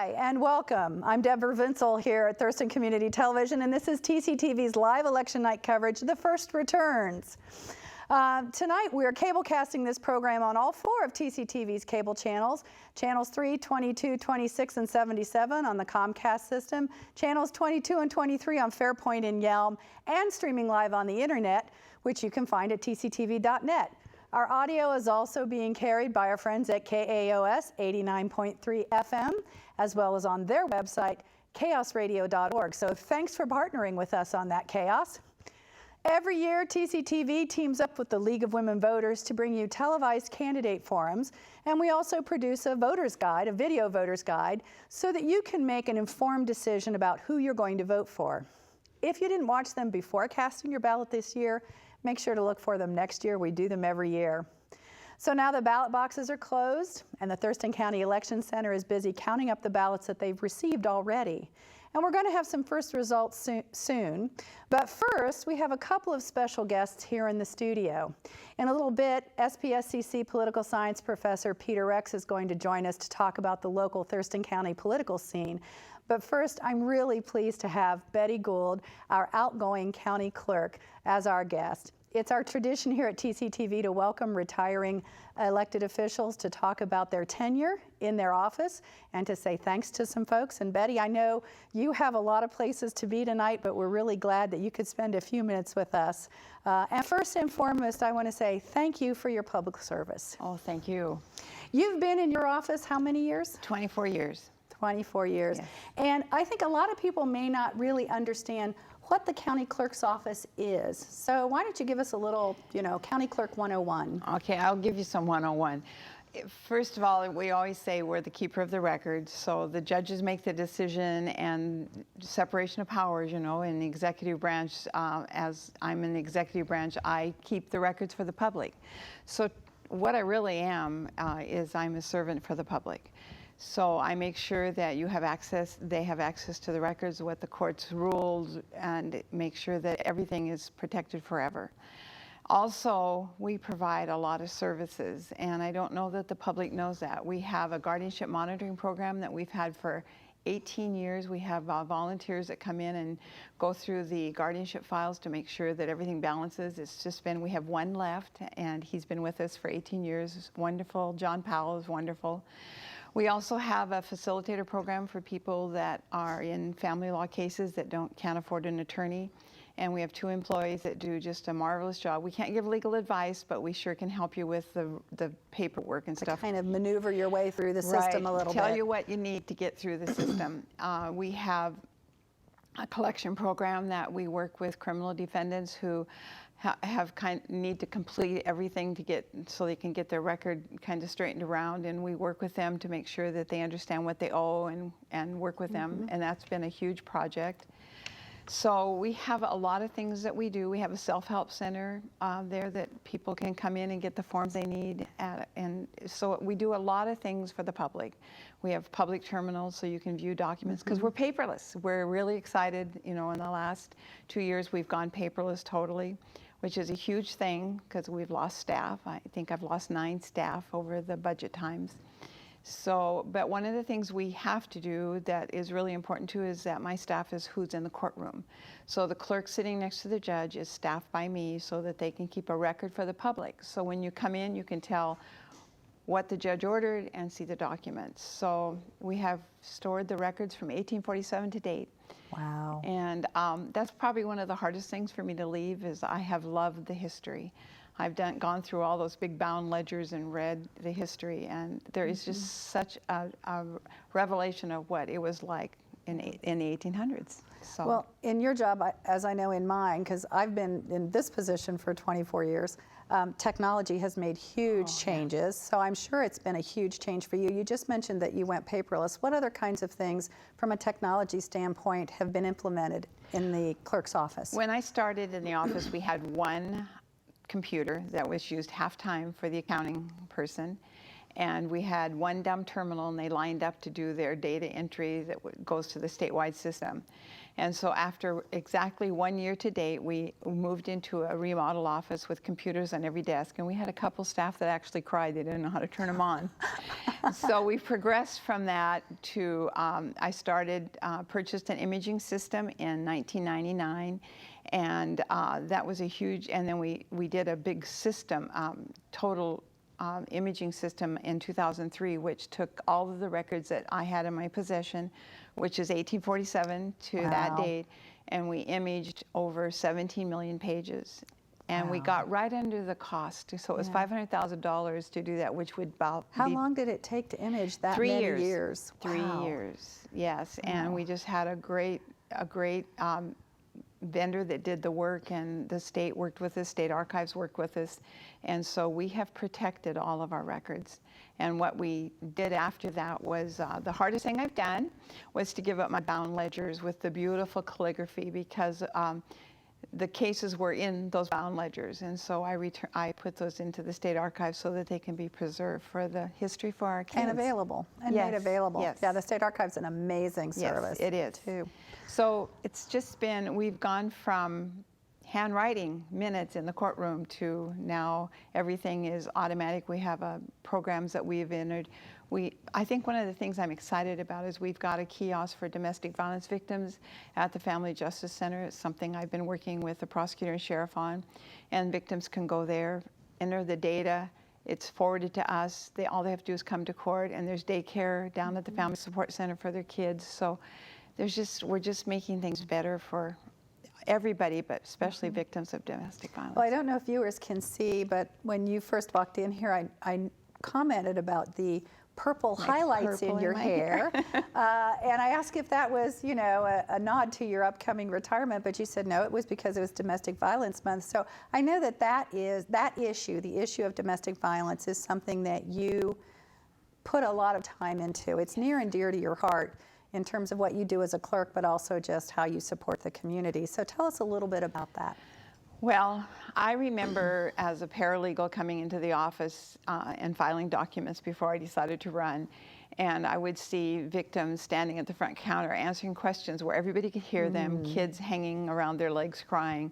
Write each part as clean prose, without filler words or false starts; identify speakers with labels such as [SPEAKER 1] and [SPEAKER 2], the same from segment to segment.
[SPEAKER 1] Hi, and welcome. I'm Deborah Vinsel here at Thurston Community Television, and this is TCTV's live election night coverage, The First Returns. Tonight, we are cable casting this program on all 4 of TCTV's cable channels, channels 3, 22, 26, and 77 on the Comcast system, channels 22 and 23 on Fairpoint and Yelm, and streaming live on the internet, which you can find at tctv.net. Our audio is also being carried by our friends at KAOS 89.3 FM, as well as on their website, chaosradio.org. So thanks for partnering with us on that, Chaos. Every year, TCTV teams up with the League of Women Voters to bring you televised candidate forums, and we also produce a voter's guide, a video voter's guide, so that you can make an informed decision about who you're going to vote for. If you didn't watch them before casting your ballot this year, make sure to look for them next year. We do them every year. So now the ballot boxes are closed, and the Thurston County Election Center is busy counting up the ballots that they've received already. And we're going to have some first results soon. But first, we have a couple of special guests here in the studio. In a little bit, SPSCC political science professor Peter Rex is going to join us to talk about the local Thurston County political scene. But first, I'm really pleased to have Betty Gould, our outgoing county clerk, as our guest. It's our tradition here at TCTV to welcome retiring elected officials to talk about their tenure in their office and to say thanks to some folks. And Betty, I know you have a lot of places to be tonight, but we're really glad that you could spend a few minutes with us. And first and foremost, I want to say thank you for your public service.
[SPEAKER 2] Oh, thank you.
[SPEAKER 1] You've been in your office how many years?
[SPEAKER 2] 24 years.
[SPEAKER 1] 24 years. Yes. And I think a lot of people may not really understand what the county clerk's office is. So why don't you give us a little, County Clerk 101.
[SPEAKER 2] Okay, I'll give you some 101. First of all, we always say we're the keeper of the records. So the judges make the decision, and separation of powers, in the executive branch, as I'm in the executive branch, I keep the records for the public. So what I really am is I'm a servant for the public. So I make sure that you have access, they have access to the records, what the courts ruled, and make sure that everything is protected forever. Also, we provide a lot of services, and I don't know that the public knows that. We have a guardianship monitoring program that we've had for 18 years. We have volunteers that come in and go through the guardianship files to make sure that everything balances. It's just been, we have one left, and he's been with us for 18 years. It's wonderful. John Powell is wonderful. We also have a facilitator program for people that are in family law cases that can't afford an attorney. And we have 2 employees that do just a marvelous job. We can't give legal advice, but we sure can help you with the paperwork and stuff.
[SPEAKER 1] Kind of maneuver your way through the system a little bit.
[SPEAKER 2] Tell you what you need to get through the system. We have a collection program that we work with criminal defendants who need to complete everything so they can get their record kind of straightened around, and we work with them to make sure that they understand what they owe and work with them, and that's been a huge project. So we have a lot of things that we do. We have a self-help center there that people can come in and get the forms they need and so we do a lot of things for the public. We have public terminals so you can view documents because we're paperless. We're really excited, in the last 2 years we've gone paperless totally, which is a huge thing because we've lost staff. I think I've lost 9 staff over the budget times. So, but one of the things we have to do that is really important too is that my staff is who's in the courtroom. So the clerk sitting next to the judge is staffed by me so that they can keep a record for the public. So when you come in, you can tell what the judge ordered and see the documents. So we have stored the records from 1847 to date.
[SPEAKER 1] Wow.
[SPEAKER 2] And that's probably one of the hardest things for me to leave is I have loved the history. I've gone through all those big bound ledgers and read the history, and there is just such a revelation of what it was like in the 1800s. So.
[SPEAKER 1] Well, in your job, as I know in mine, because I've been in this position for 24 years, technology has made huge changes, so I'm sure it's been a huge change for you. You just mentioned that you went paperless. What other kinds of things, from a technology standpoint, have been implemented in the clerk's office?
[SPEAKER 2] When I started in the office, we had one computer that was used half-time for the accounting person, and we had one dumb terminal, and they lined up to do their data entry that goes to the statewide system. And so after exactly 1 year to date, we moved into a remodel office with computers on every desk. And we had a couple staff that actually cried. They didn't know how to turn them on. So we progressed from that to, purchased an imaging system in 1999. And that was a huge, and then we did a big system, total imaging system in 2003, which took all of the records that I had in my possession, which is 1847 to that date, and we imaged over 17 million pages. And we got right under the cost, so it was $500,000 to do that, which would about
[SPEAKER 1] How long did it take to image that
[SPEAKER 2] 3
[SPEAKER 1] many
[SPEAKER 2] years?
[SPEAKER 1] years?
[SPEAKER 2] 3 years, yes. And we just had a great vendor that did the work, and the state worked with us, state archives worked with us, and so we have protected all of our records. And what we did after that was, the hardest thing I've done was to give up my bound ledgers with the beautiful calligraphy, because the cases were in those bound ledgers, and so I put those into the state archives so that they can be preserved for the history for our kids.
[SPEAKER 1] And available, and made available.
[SPEAKER 2] Yes.
[SPEAKER 1] Yeah, the state archive's an amazing service.
[SPEAKER 2] Yes, it is.
[SPEAKER 1] Too.
[SPEAKER 2] So it's just been, we've gone from handwriting minutes in the courtroom to now everything is automatic. We have programs that we've entered. I think one of the things I'm excited about is we've got a kiosk for domestic violence victims at the Family Justice Center. It's something I've been working with the prosecutor and sheriff on, and victims can go there, enter the data. It's forwarded to us. All they have to do is come to court, and there's daycare down at the Family Support Center for their kids. So we're just making things better for everybody, but especially victims of domestic violence.
[SPEAKER 1] Well, I don't know if viewers can see, but when you first walked in here, I commented about the purple highlights in your hair. And I asked if that was, you know, a nod to your upcoming retirement, but you said no, it was because it was Domestic Violence Month. So I know that issue, the issue of domestic violence, is something that you put a lot of time into. It's near and dear to your heart in terms of what you do as a clerk, but also just how you support the community. So tell us a little bit about that.
[SPEAKER 2] Well, I remember as a paralegal coming into the office and filing documents before I decided to run, and I would see victims standing at the front counter answering questions where everybody could hear them, kids hanging around their legs crying.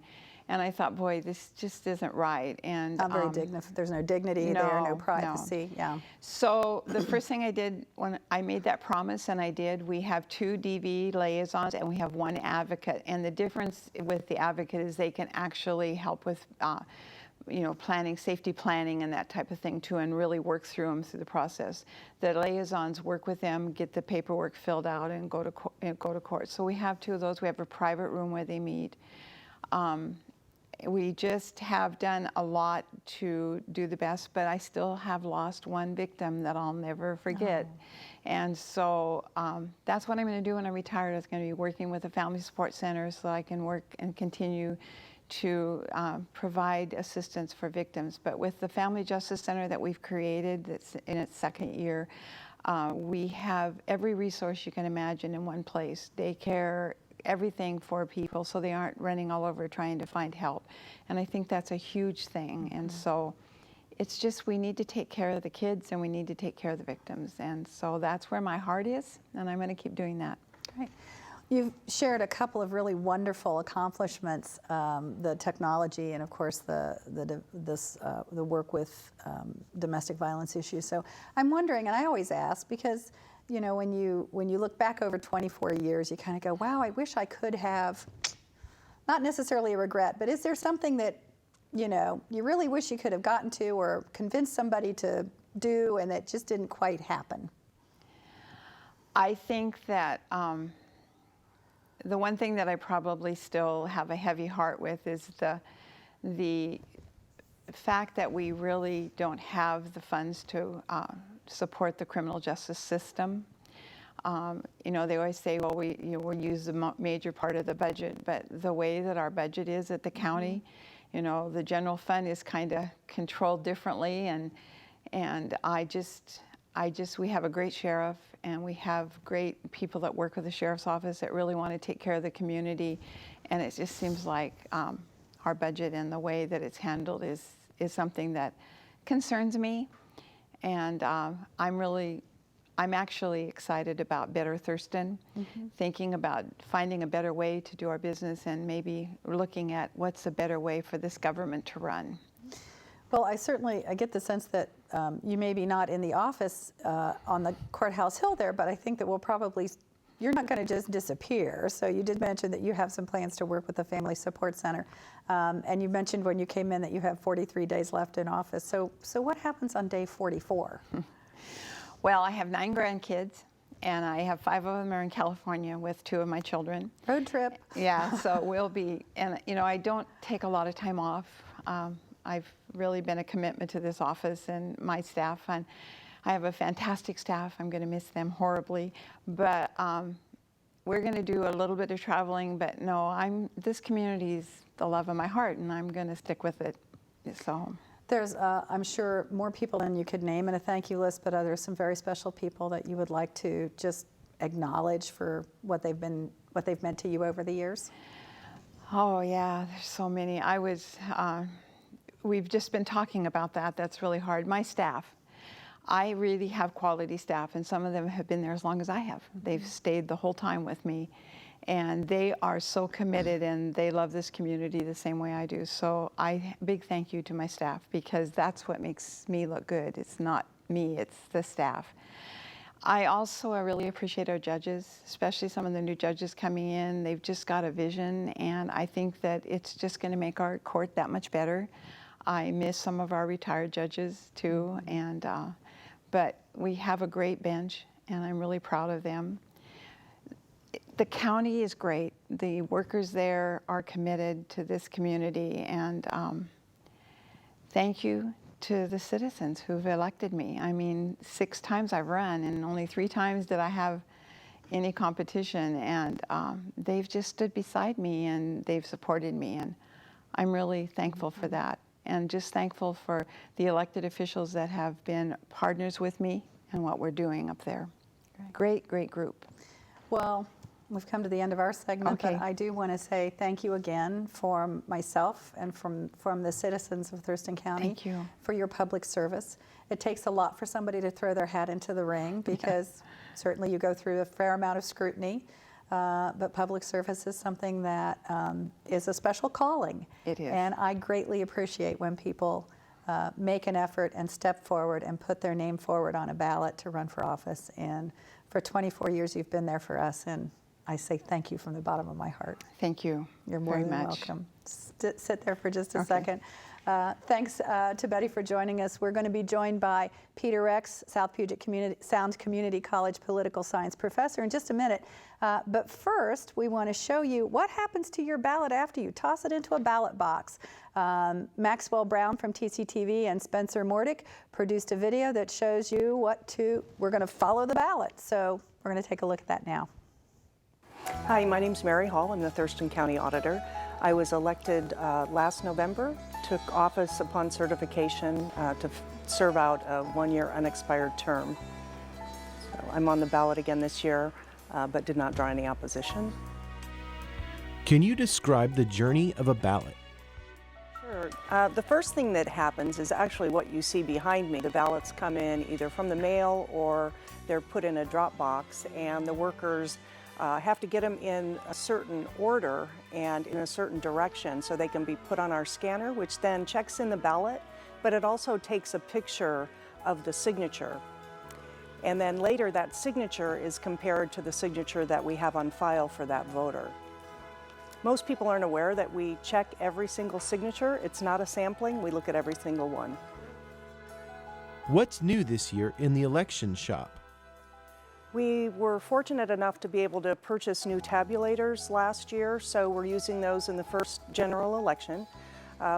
[SPEAKER 2] And I thought, boy, this just isn't right. And
[SPEAKER 1] not very dignified. There's no dignity there, no privacy. Yeah.
[SPEAKER 2] So the first thing I did when I made that promise, and I did, we have 2 DV liaisons and we have 1 advocate. And the difference with the advocate is they can actually help with, you know, planning, safety planning, and that type of thing too, and really work through them through the process. The liaisons work with them, get the paperwork filled out, and go to court. So we have 2 of those. We have a private room where they meet. We just have done a lot to do the best, but I still have lost 1 victim that I'll never forget. And so that's what I'm going to do when I'm retired. I'm going to be working with the Family Support Center so I can work and continue to provide assistance for victims. But with the Family Justice Center that we've created, that's in its 2nd year, we have every resource you can imagine in one place: daycare, everything for people, so they aren't running all over trying to find help. And I think that's a huge thing. And so it's just, we need to take care of the kids and we need to take care of the victims. And so that's where my heart is, and I'm going to keep doing that.
[SPEAKER 1] Great. You've shared a couple of really wonderful accomplishments, the technology and of course the work with domestic violence issues. So I'm wondering, and I always ask, because you know, when you look back over 24 years, you kind of go, wow, I wish I could have, not necessarily a regret, but is there something that, you know, you really wish you could have gotten to or convinced somebody to do and that just didn't quite happen?
[SPEAKER 2] I think that the one thing that I probably still have a heavy heart with is the fact that we really don't have the funds to support the criminal justice system. You know, they always say, well, we'll use the major part of the budget, but the way that our budget is at the county, you know, the general fund is kind of controlled differently, and we have a great sheriff, and we have great people that work with the sheriff's office that really want to take care of the community, and it just seems like our budget and the way that it's handled is something that concerns me. And I'm I'm actually excited about Better Thurston, thinking about finding a better way to do our business and maybe looking at what's a better way for this government to run.
[SPEAKER 1] Well, I get the sense that you may be not in the office on the courthouse hill there, but I think that you're not going to just disappear. So you did mention that you have some plans to work with the Family Support Center. And you mentioned when you came in that you have 43 days left in office. So what happens on day 44?
[SPEAKER 2] Well, I have 9 grandkids, and I have 5 of them are in California with 2 of my children.
[SPEAKER 1] Road trip.
[SPEAKER 2] Yeah, so we'll be, and I don't take a lot of time off. I've really been a commitment to this office and my staff, and I have a fantastic staff. I'm going to miss them horribly, but we're going to do a little bit of traveling. But no, this community's the love of my heart, and I'm going to stick with it. So
[SPEAKER 1] there's, I'm sure, more people than you could name in a thank you list, but there's some very special people that you would like to just acknowledge for what they've meant to you over the years.
[SPEAKER 2] Oh yeah, there's so many. We've just been talking about that. That's really hard. My staff. I really have quality staff, and some of them have been there as long as I have. They've stayed the whole time with me, and they are so committed, and they love this community the same way I do. So big thank you to my staff, because that's what makes me look good. It's not me, it's the staff. I really appreciate our judges, especially some of the new judges coming in. They've just got a vision, and I think that it's just going to make our court that much better. I miss some of our retired judges too, but we have a great bench, and I'm really proud of them. The county is great. The workers there are committed to this community, and thank you to the citizens who've elected me. I mean, 6 times I've run, and only 3 times did I have any competition, and they've just stood beside me, and they've supported me, and I'm really thankful for that. And just thankful for the elected officials that have been partners with me and what we're doing up there. Great, great group.
[SPEAKER 1] Well, we've come to the end of our segment,
[SPEAKER 2] Okay.
[SPEAKER 1] but I do want to say thank you again from myself and from the citizens of Thurston County.
[SPEAKER 2] Thank you.
[SPEAKER 1] For your public service. It takes a lot for somebody to throw their hat into the ring, because certainly you go through a fair amount of scrutiny. But public service is something that is a special calling.
[SPEAKER 2] It is.
[SPEAKER 1] And I greatly appreciate when people make an effort and step forward and put their name forward on a ballot to run for office. And for 24 years, you've been there for us, and I say thank you from the bottom of my heart.
[SPEAKER 2] Thank you.
[SPEAKER 1] You're more
[SPEAKER 2] very
[SPEAKER 1] than
[SPEAKER 2] much.
[SPEAKER 1] welcome. Sit there for just a
[SPEAKER 2] Okay.
[SPEAKER 1] second. Thanks to Betty for joining us. We're going to be joined by Peter Rex, South Puget Sound Community College political science professor, in just a minute. But first, we want to show you what happens to your ballot after you toss it into a ballot box. Maxwell Brown from TCTV and Spencer Mordick produced a video that shows you we're going to follow the ballot. So we're going to take a look at that now.
[SPEAKER 3] Hi, my name's Mary Hall. I'm the Thurston County Auditor. I was elected last November, took office upon certification to serve out a 1-year unexpired term. So I'm on the ballot again this year, but did not draw any opposition.
[SPEAKER 4] Can you describe the journey of a ballot?
[SPEAKER 3] Sure. The first thing that happens is actually what you see behind me. The ballots come in either from the mail or they're put in a drop box, and the workers have to get them in a certain order and in a certain direction so they can be put on our scanner, which then checks in the ballot, but it also takes a picture of the signature. And then later that signature is compared to the signature that we have on file for that voter. Most people aren't aware that we check every single signature. It's not a sampling, we look at every single one.
[SPEAKER 4] What's new this year in the election shop?
[SPEAKER 3] We were fortunate enough to be able to purchase new tabulators last year, so we're using those in the first general election.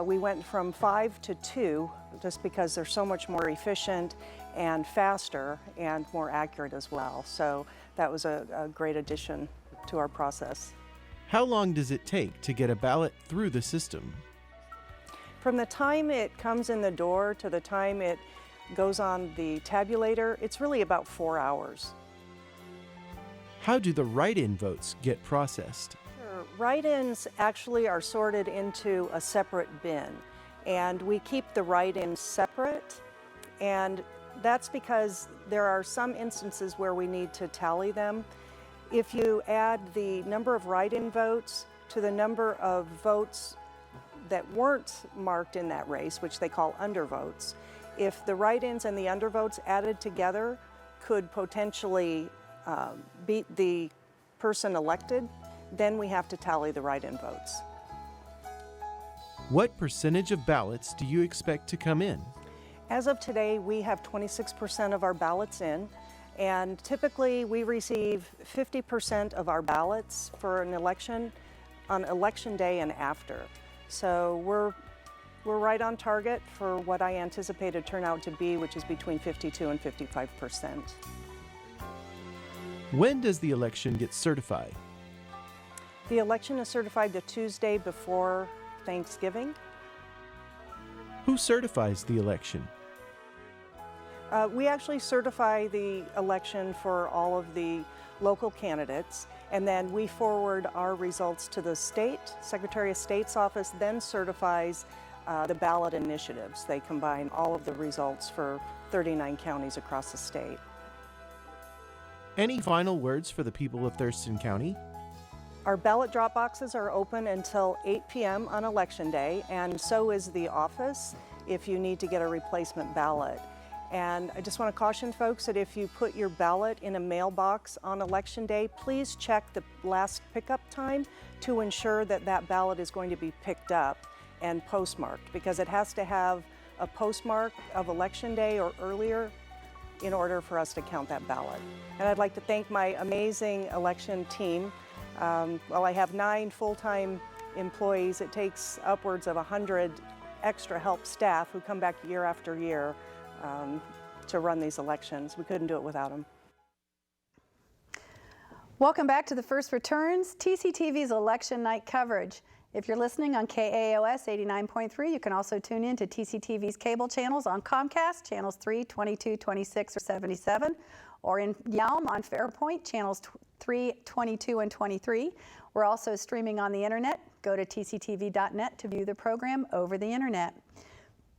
[SPEAKER 3] We went from 5 to 2 just because they're so much more efficient and faster and more accurate as well. So that was a great addition to our process.
[SPEAKER 4] How long does it take to get a ballot through the system?
[SPEAKER 3] From the time it comes in the door to the time it goes on the tabulator, it's really about 4 hours.
[SPEAKER 4] How do the write-in votes get processed?
[SPEAKER 3] Sure. Write-ins actually are sorted into a separate bin, and we keep the write-ins separate, and That's because there are some instances where we need to tally them. If you add the number of write-in votes to the number of votes that weren't marked in that race, which they call undervotes, if the write-ins and the undervotes added together could potentially beat the person elected, then we have to tally the write-in votes.
[SPEAKER 4] What percentage of ballots do you expect to come in?
[SPEAKER 3] As of today, we have 26% of our ballots in, and typically we receive 50% of our ballots for an election on election day and after. So we're right on target for what I anticipated turnout to be, which is between 52 and 55%.
[SPEAKER 4] When does the election get certified?
[SPEAKER 3] The election is certified the Tuesday before Thanksgiving.
[SPEAKER 4] Who certifies the election?
[SPEAKER 3] We actually certify the election for all of the local candidates, and then we forward our results to the state. Secretary of State's office then certifies the ballot initiatives. They combine all of the results for 39 counties across the state.
[SPEAKER 4] Any final words for the people of Thurston County?
[SPEAKER 3] Our ballot drop boxes are open until 8 p.m. on Election Day, and so is the office if you need to get a replacement ballot. And I just want to caution folks that if you put your ballot in a mailbox on Election Day, please check the last pickup time to ensure that that ballot is going to be picked up and postmarked, because it has to have a postmark of Election Day or earlier in order for us to count that ballot. And I'd like to thank my amazing election team. While I have 9 full-time employees, it takes upwards of 100 extra help staff who come back year after year to run these elections. We couldn't do it without them.
[SPEAKER 1] Welcome back to the First Returns, TCTV's election night coverage. If you're listening on KAOS 89.3, you can also tune in to TCTV's cable channels on Comcast, channels 3, 22, 26, or 77, or in Yelm on Fairpoint, channels 3, 22, and 23. We're also streaming on the internet. Go to tctv.net to view the program over the internet.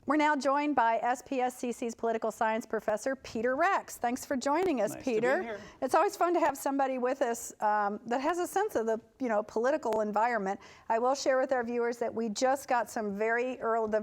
[SPEAKER 1] We're now joined by SPSCC's political science professor, Peter Rex. Thanks for joining us, Peter.
[SPEAKER 5] To be here.
[SPEAKER 1] It's always fun to have somebody with us that has a sense of the political environment. I will share with our viewers that we just got some very early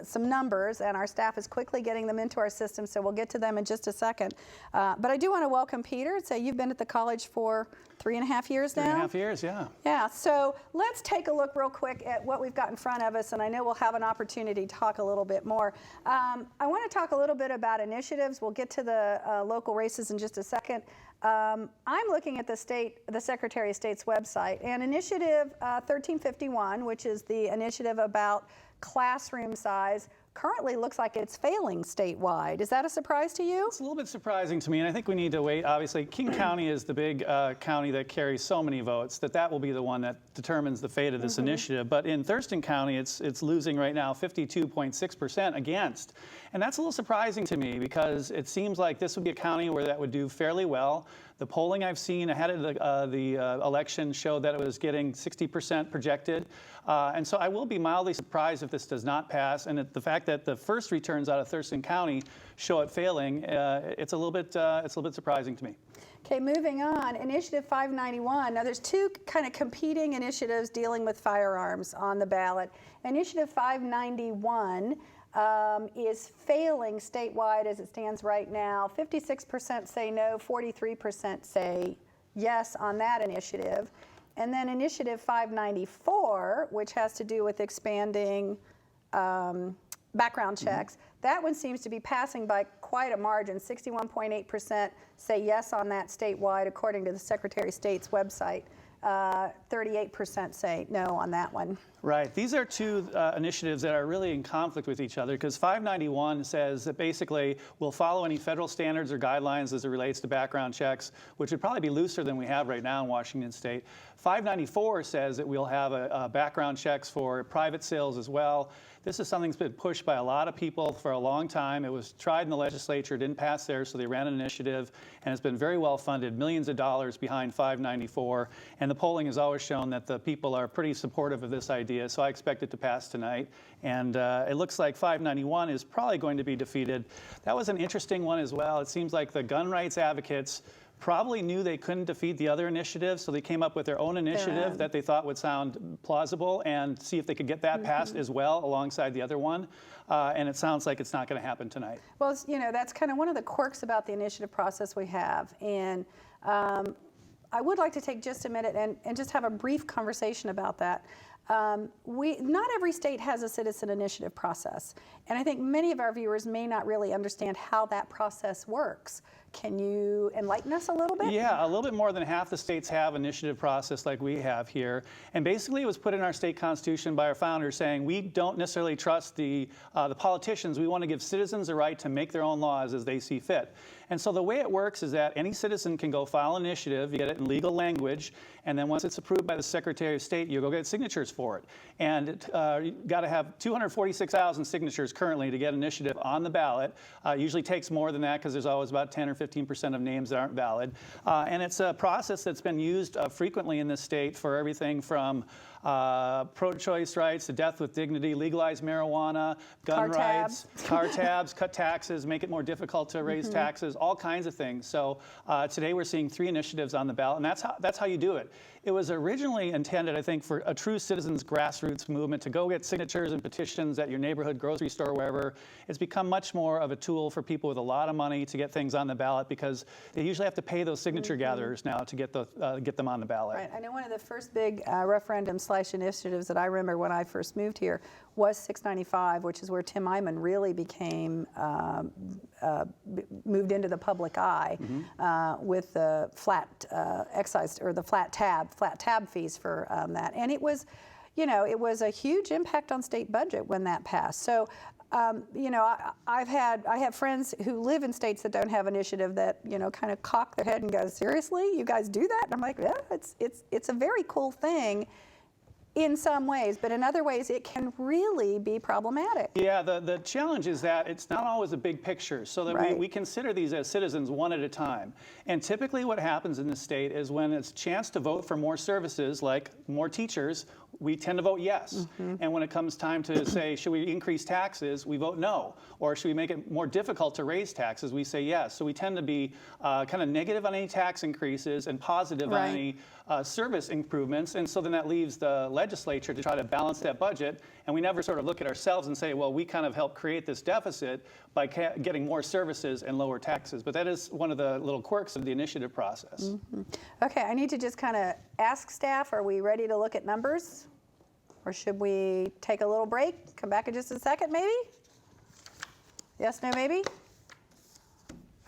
[SPEAKER 1] some numbers, and our staff is quickly getting them into our system, so we'll get to them in just a second. But I do want to welcome Peter and say you've been at the college for 3.5 years now?
[SPEAKER 5] 3.5 years, yeah.
[SPEAKER 1] Yeah, so let's take a look real quick at what we've got in front of us, and I know we'll have an opportunity to talk a little bit more. I want to talk a little bit about initiatives. We'll get to the local races in just a second. I'm looking at the Secretary of State's website, and Initiative 1351, which is the initiative about classroom size, currently looks like it's failing statewide. Is that a surprise to you?
[SPEAKER 5] It's a little bit surprising to me, and I think we need to wait. Obviously, King County is the big county that carries so many votes that will be the one that determines the fate of this initiative. But in Thurston County, it's losing right now 52.6% against. And that's a little surprising to me, because it seems like this would be a county where that would do fairly well. The polling I've seen ahead of the election showed that it was getting 60% projected. And so I will be mildly surprised if this does not pass. And the fact that the first returns out of Thurston County show it failing, it's a little bit surprising to me.
[SPEAKER 1] Okay, moving on, Initiative 591. Now there's two kind of competing initiatives dealing with firearms on the ballot. Initiative 591 is failing statewide as it stands right now. 56% say no, 43% say yes on that initiative. And then Initiative 594, which has to do with expanding background checks, that one seems to be passing by quite a margin. 61.8% say yes on that statewide, according to the Secretary of State's website. 38% say no on that one.
[SPEAKER 5] Right. These are two initiatives that are really in conflict with each other, because 591 says that basically we'll follow any federal standards or guidelines as it relates to background checks, which would probably be looser than we have right now in Washington State. 594 says that we'll have background checks for private sales as well. This is something that's been pushed by a lot of people for a long time. It was tried in the legislature, didn't pass there, so they ran an initiative, and it's been very well funded, millions of dollars behind 594. And the polling has always shown that the people are pretty supportive of this idea. idea, so I expect it to pass tonight. And it looks like 591 is probably going to be defeated. That was an interesting one as well. It seems like the gun rights advocates probably knew they couldn't defeat the other initiative, so they came up with their own initiative that they thought would sound plausible and see if they could get that passed as well alongside the other one. And it sounds like it's not going to happen tonight.
[SPEAKER 1] Well, you know, that's kind of one of the quirks about the initiative process we have. And I would like to take just a minute and just have a brief conversation about that. Not every state has a citizen initiative process, and I think many of our viewers may not really understand how that process works. Can you enlighten us a little bit?
[SPEAKER 5] Yeah, a little bit more than half the states have initiative process like we have here. And basically it was put in our state constitution by our founders saying we don't necessarily trust the politicians. We want to give citizens the right to make their own laws as they see fit. And so the way it works is that any citizen can go file an initiative, you get it in legal language, and then once it's approved by the Secretary of State, you go get signatures for it. And you've got to have 246,000 signatures currently to get an initiative on the ballot. Usually takes more than that because there's always about 10 or 15% of names that aren't valid. And it's a process that's been used frequently in this state for everything from pro-choice rights to death with dignity, legalize marijuana, gun rights, car tabs, cut taxes, make it more difficult to raise taxes, all kinds of things. So today we're seeing 3 initiatives on the ballot, and that's how you do it. It was originally intended, I think, for a true citizens grassroots movement to go get signatures and petitions at your neighborhood grocery store, wherever. It's become much more of a tool for people with a lot of money to get things on the ballot because they usually have to pay those signature gatherers now to get them on the ballot.
[SPEAKER 1] Right. I know one of the first big referendum/initiatives that I remember when I first moved here was 695, which is where Tim Eyman really became moved into the public eye with the flat excise or the flat tab fees for that, and it was, you know, it was a huge impact on state budget when that passed. So. You know, I have friends who live in states that don't have initiative that, you know, kind of cock their head and go, seriously, you guys do that? And I'm like, yeah, it's a very cool thing in some ways, but in other ways it can really be problematic.
[SPEAKER 5] Yeah, the challenge is that it's not always a big picture, so that we consider these as citizens one at a time. And typically what happens in the state is when it's a chance to vote for more services, like more teachers, we tend to vote yes. And when it comes time to say, should we increase taxes, we vote no. Or should we make it more difficult to raise taxes, we say yes. So we tend to be kind of negative on any tax increases and positive on any service improvements. And so then that leaves the legislature to try to balance that budget. And we never sort of look at ourselves and say, well, we kind of helped create this deficit by getting more services and lower taxes. But that is one of the little quirks of the initiative process.
[SPEAKER 1] Okay, I need to just kind of ask staff, are we ready to look at numbers? Or should we take a little break, come back in just a second maybe? Yes, no, maybe?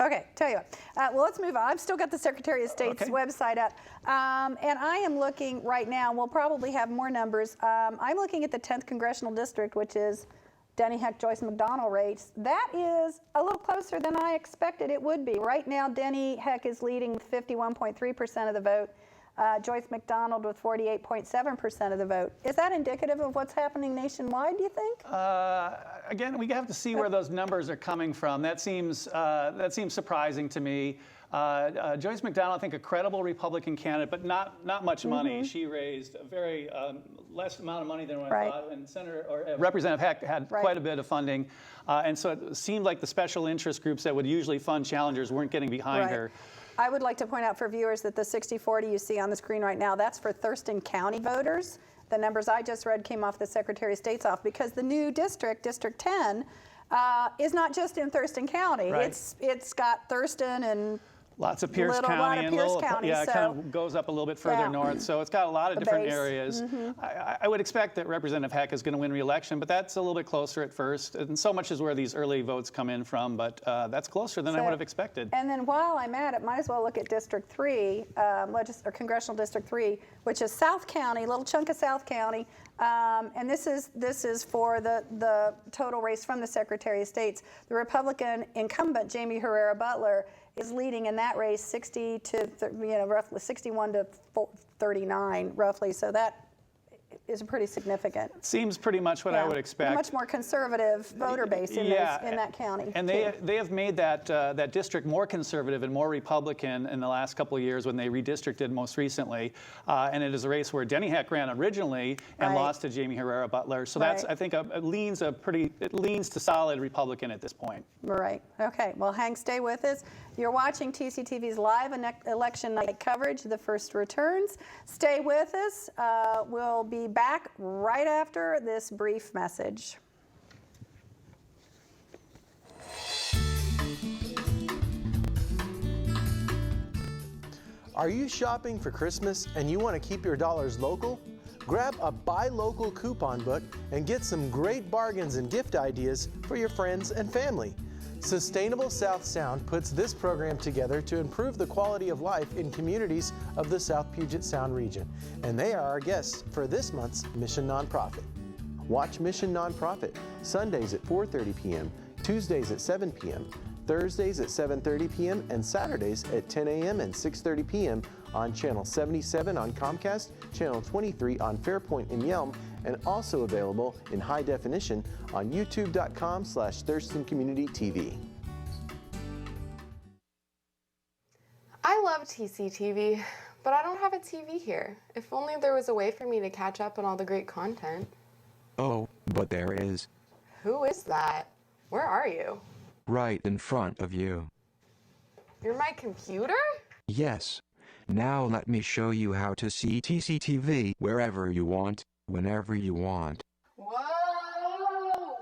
[SPEAKER 1] Okay, tell you what. Well, let's move on. I've still got the Secretary of State's website up. And I am looking right now, we'll probably have more numbers. I'm looking at the 10th Congressional District, which is Denny Heck, Joyce McDonald race. That is a little closer than I expected it would be. Right now, Denny Heck is leading with 51.3% of the vote. Joyce McDonald with 48.7% of the vote. Is that indicative of what's happening nationwide, do you think?
[SPEAKER 5] Again, we have to see where those numbers are coming from. That seems surprising to me. Joyce McDonald, I think, a credible Republican candidate, but not much money. She raised a very less amount of money than what I thought, and Representative Heck had quite a bit of funding, and so it seemed like the special interest groups that would usually fund challengers weren't getting behind her.
[SPEAKER 1] I would like to point out for viewers that the 60-40 you see on the screen right now, that's for Thurston County voters. The numbers I just read came off the Secretary of State's office because the new district, District 10, is not just in Thurston County. It's got Thurston and
[SPEAKER 5] lots of Pierce County and it kind of goes up a little bit further north. So it's got a lot of different areas. I would expect that Representative Heck is going to win re-election, but that's a little bit closer at first. And so much is where these early votes come in from, but that's closer than I would have expected.
[SPEAKER 1] And then while I'm at it, might as well look at District 3, or Congressional District 3, which is South County, a little chunk of South County. And this is for the total race from the Secretary of State's. The Republican incumbent, Jamie Herrera Butler, is leading in that race 60 to roughly 61 to 39 roughly. So that is pretty significant.
[SPEAKER 5] Seems pretty much what I would expect.
[SPEAKER 1] A much more conservative voter base in that county.
[SPEAKER 5] And they have made that district more conservative and more Republican in the last couple of years when they redistricted most recently. And it is a race where Denny Heck ran originally and lost to Jamie Herrera Butler. So that's, I think, it leans to solid Republican at this point.
[SPEAKER 1] Right. Okay. Well, Hank, stay with us. You're watching TCTV's live election night coverage, The First Returns. Stay with us. We'll be back right after this brief message.
[SPEAKER 4] Are you shopping for Christmas and you want to keep your dollars local? Grab a Buy Local coupon book and get some great bargains and gift ideas for your friends and family. Sustainable South Sound puts this program together to improve the quality of life in communities of the South Puget Sound region. And they are our guests for this month's Mission Nonprofit. Watch Mission Nonprofit Sundays at 4:30 p.m., Tuesdays at 7 p.m., Thursdays at 7:30 p.m., and Saturdays at 10 a.m. and 6:30 p.m. on Channel 77 on Comcast, Channel 23 on Fairpoint in Yelm, and also available in high definition on youtube.com/Thurston Community TV.
[SPEAKER 6] I love TCTV, but I don't have a TV here. If only there was a way for me to catch up on all the great content.
[SPEAKER 7] Oh, but there is.
[SPEAKER 6] Who is that? Where are you?
[SPEAKER 7] Right in front of you.
[SPEAKER 6] You're my computer?
[SPEAKER 7] Yes. Now let me show you how to see TCTV wherever you want, whenever you want.
[SPEAKER 6] Whoa!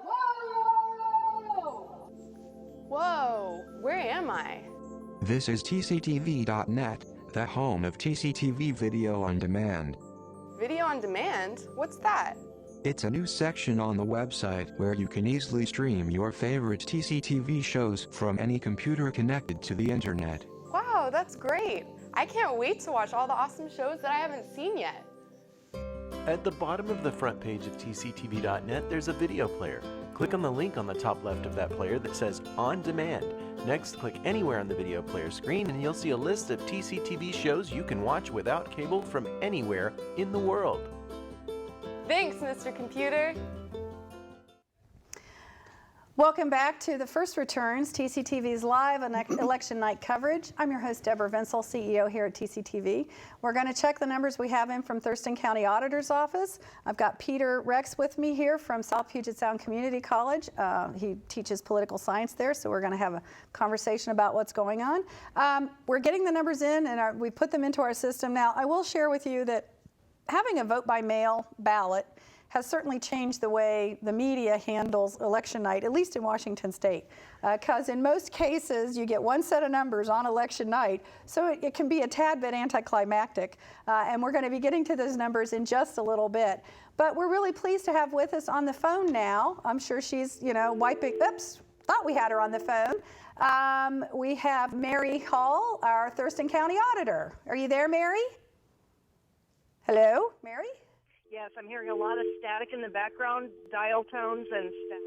[SPEAKER 6] Whoa! Whoa! Where am I?
[SPEAKER 7] This is TCTV.net, the home of TCTV Video on Demand.
[SPEAKER 6] Video on demand? What's that?
[SPEAKER 7] It's a new section on the website where you can easily stream your favorite TCTV shows from any computer connected to the internet.
[SPEAKER 6] Wow, that's great. I can't wait to watch all the awesome shows that I haven't seen yet.
[SPEAKER 8] At the bottom of the front page of TCTV.net, there's a video player. Click on the link on the top left of that player that says On Demand. Next, click anywhere on the video player screen and you'll see a list of TCTV shows you can watch without cable from anywhere in the world.
[SPEAKER 6] Thanks, Mr. Computer.
[SPEAKER 1] Welcome back to The First Returns, TCTV's live election night coverage. I'm your host, Deborah Vinsel, CEO here at TCTV. We're going to check the numbers we have in from Thurston County Auditor's Office. I've got Peter Rex with me here from South Puget Sound Community College. He teaches political science there, so we're going to have a conversation about what's going on. We're getting the numbers in, and we put them into our system. Now, I will share with you that having a vote-by-mail ballot has certainly changed the way the media handles election night, at least in Washington State. Because in most cases, you get one set of numbers on election night, so it can be a tad bit anticlimactic. And we're going to be getting to those numbers in just a little bit. But we're really pleased to have with us on the phone now. I'm sure she's, wiping, oops, thought we had her on the phone. We have Mary Hall, our Thurston County Auditor. Are you there, Mary? Hello, Mary?
[SPEAKER 9] Yes, I'm hearing a lot of static in the background, dial tones and static.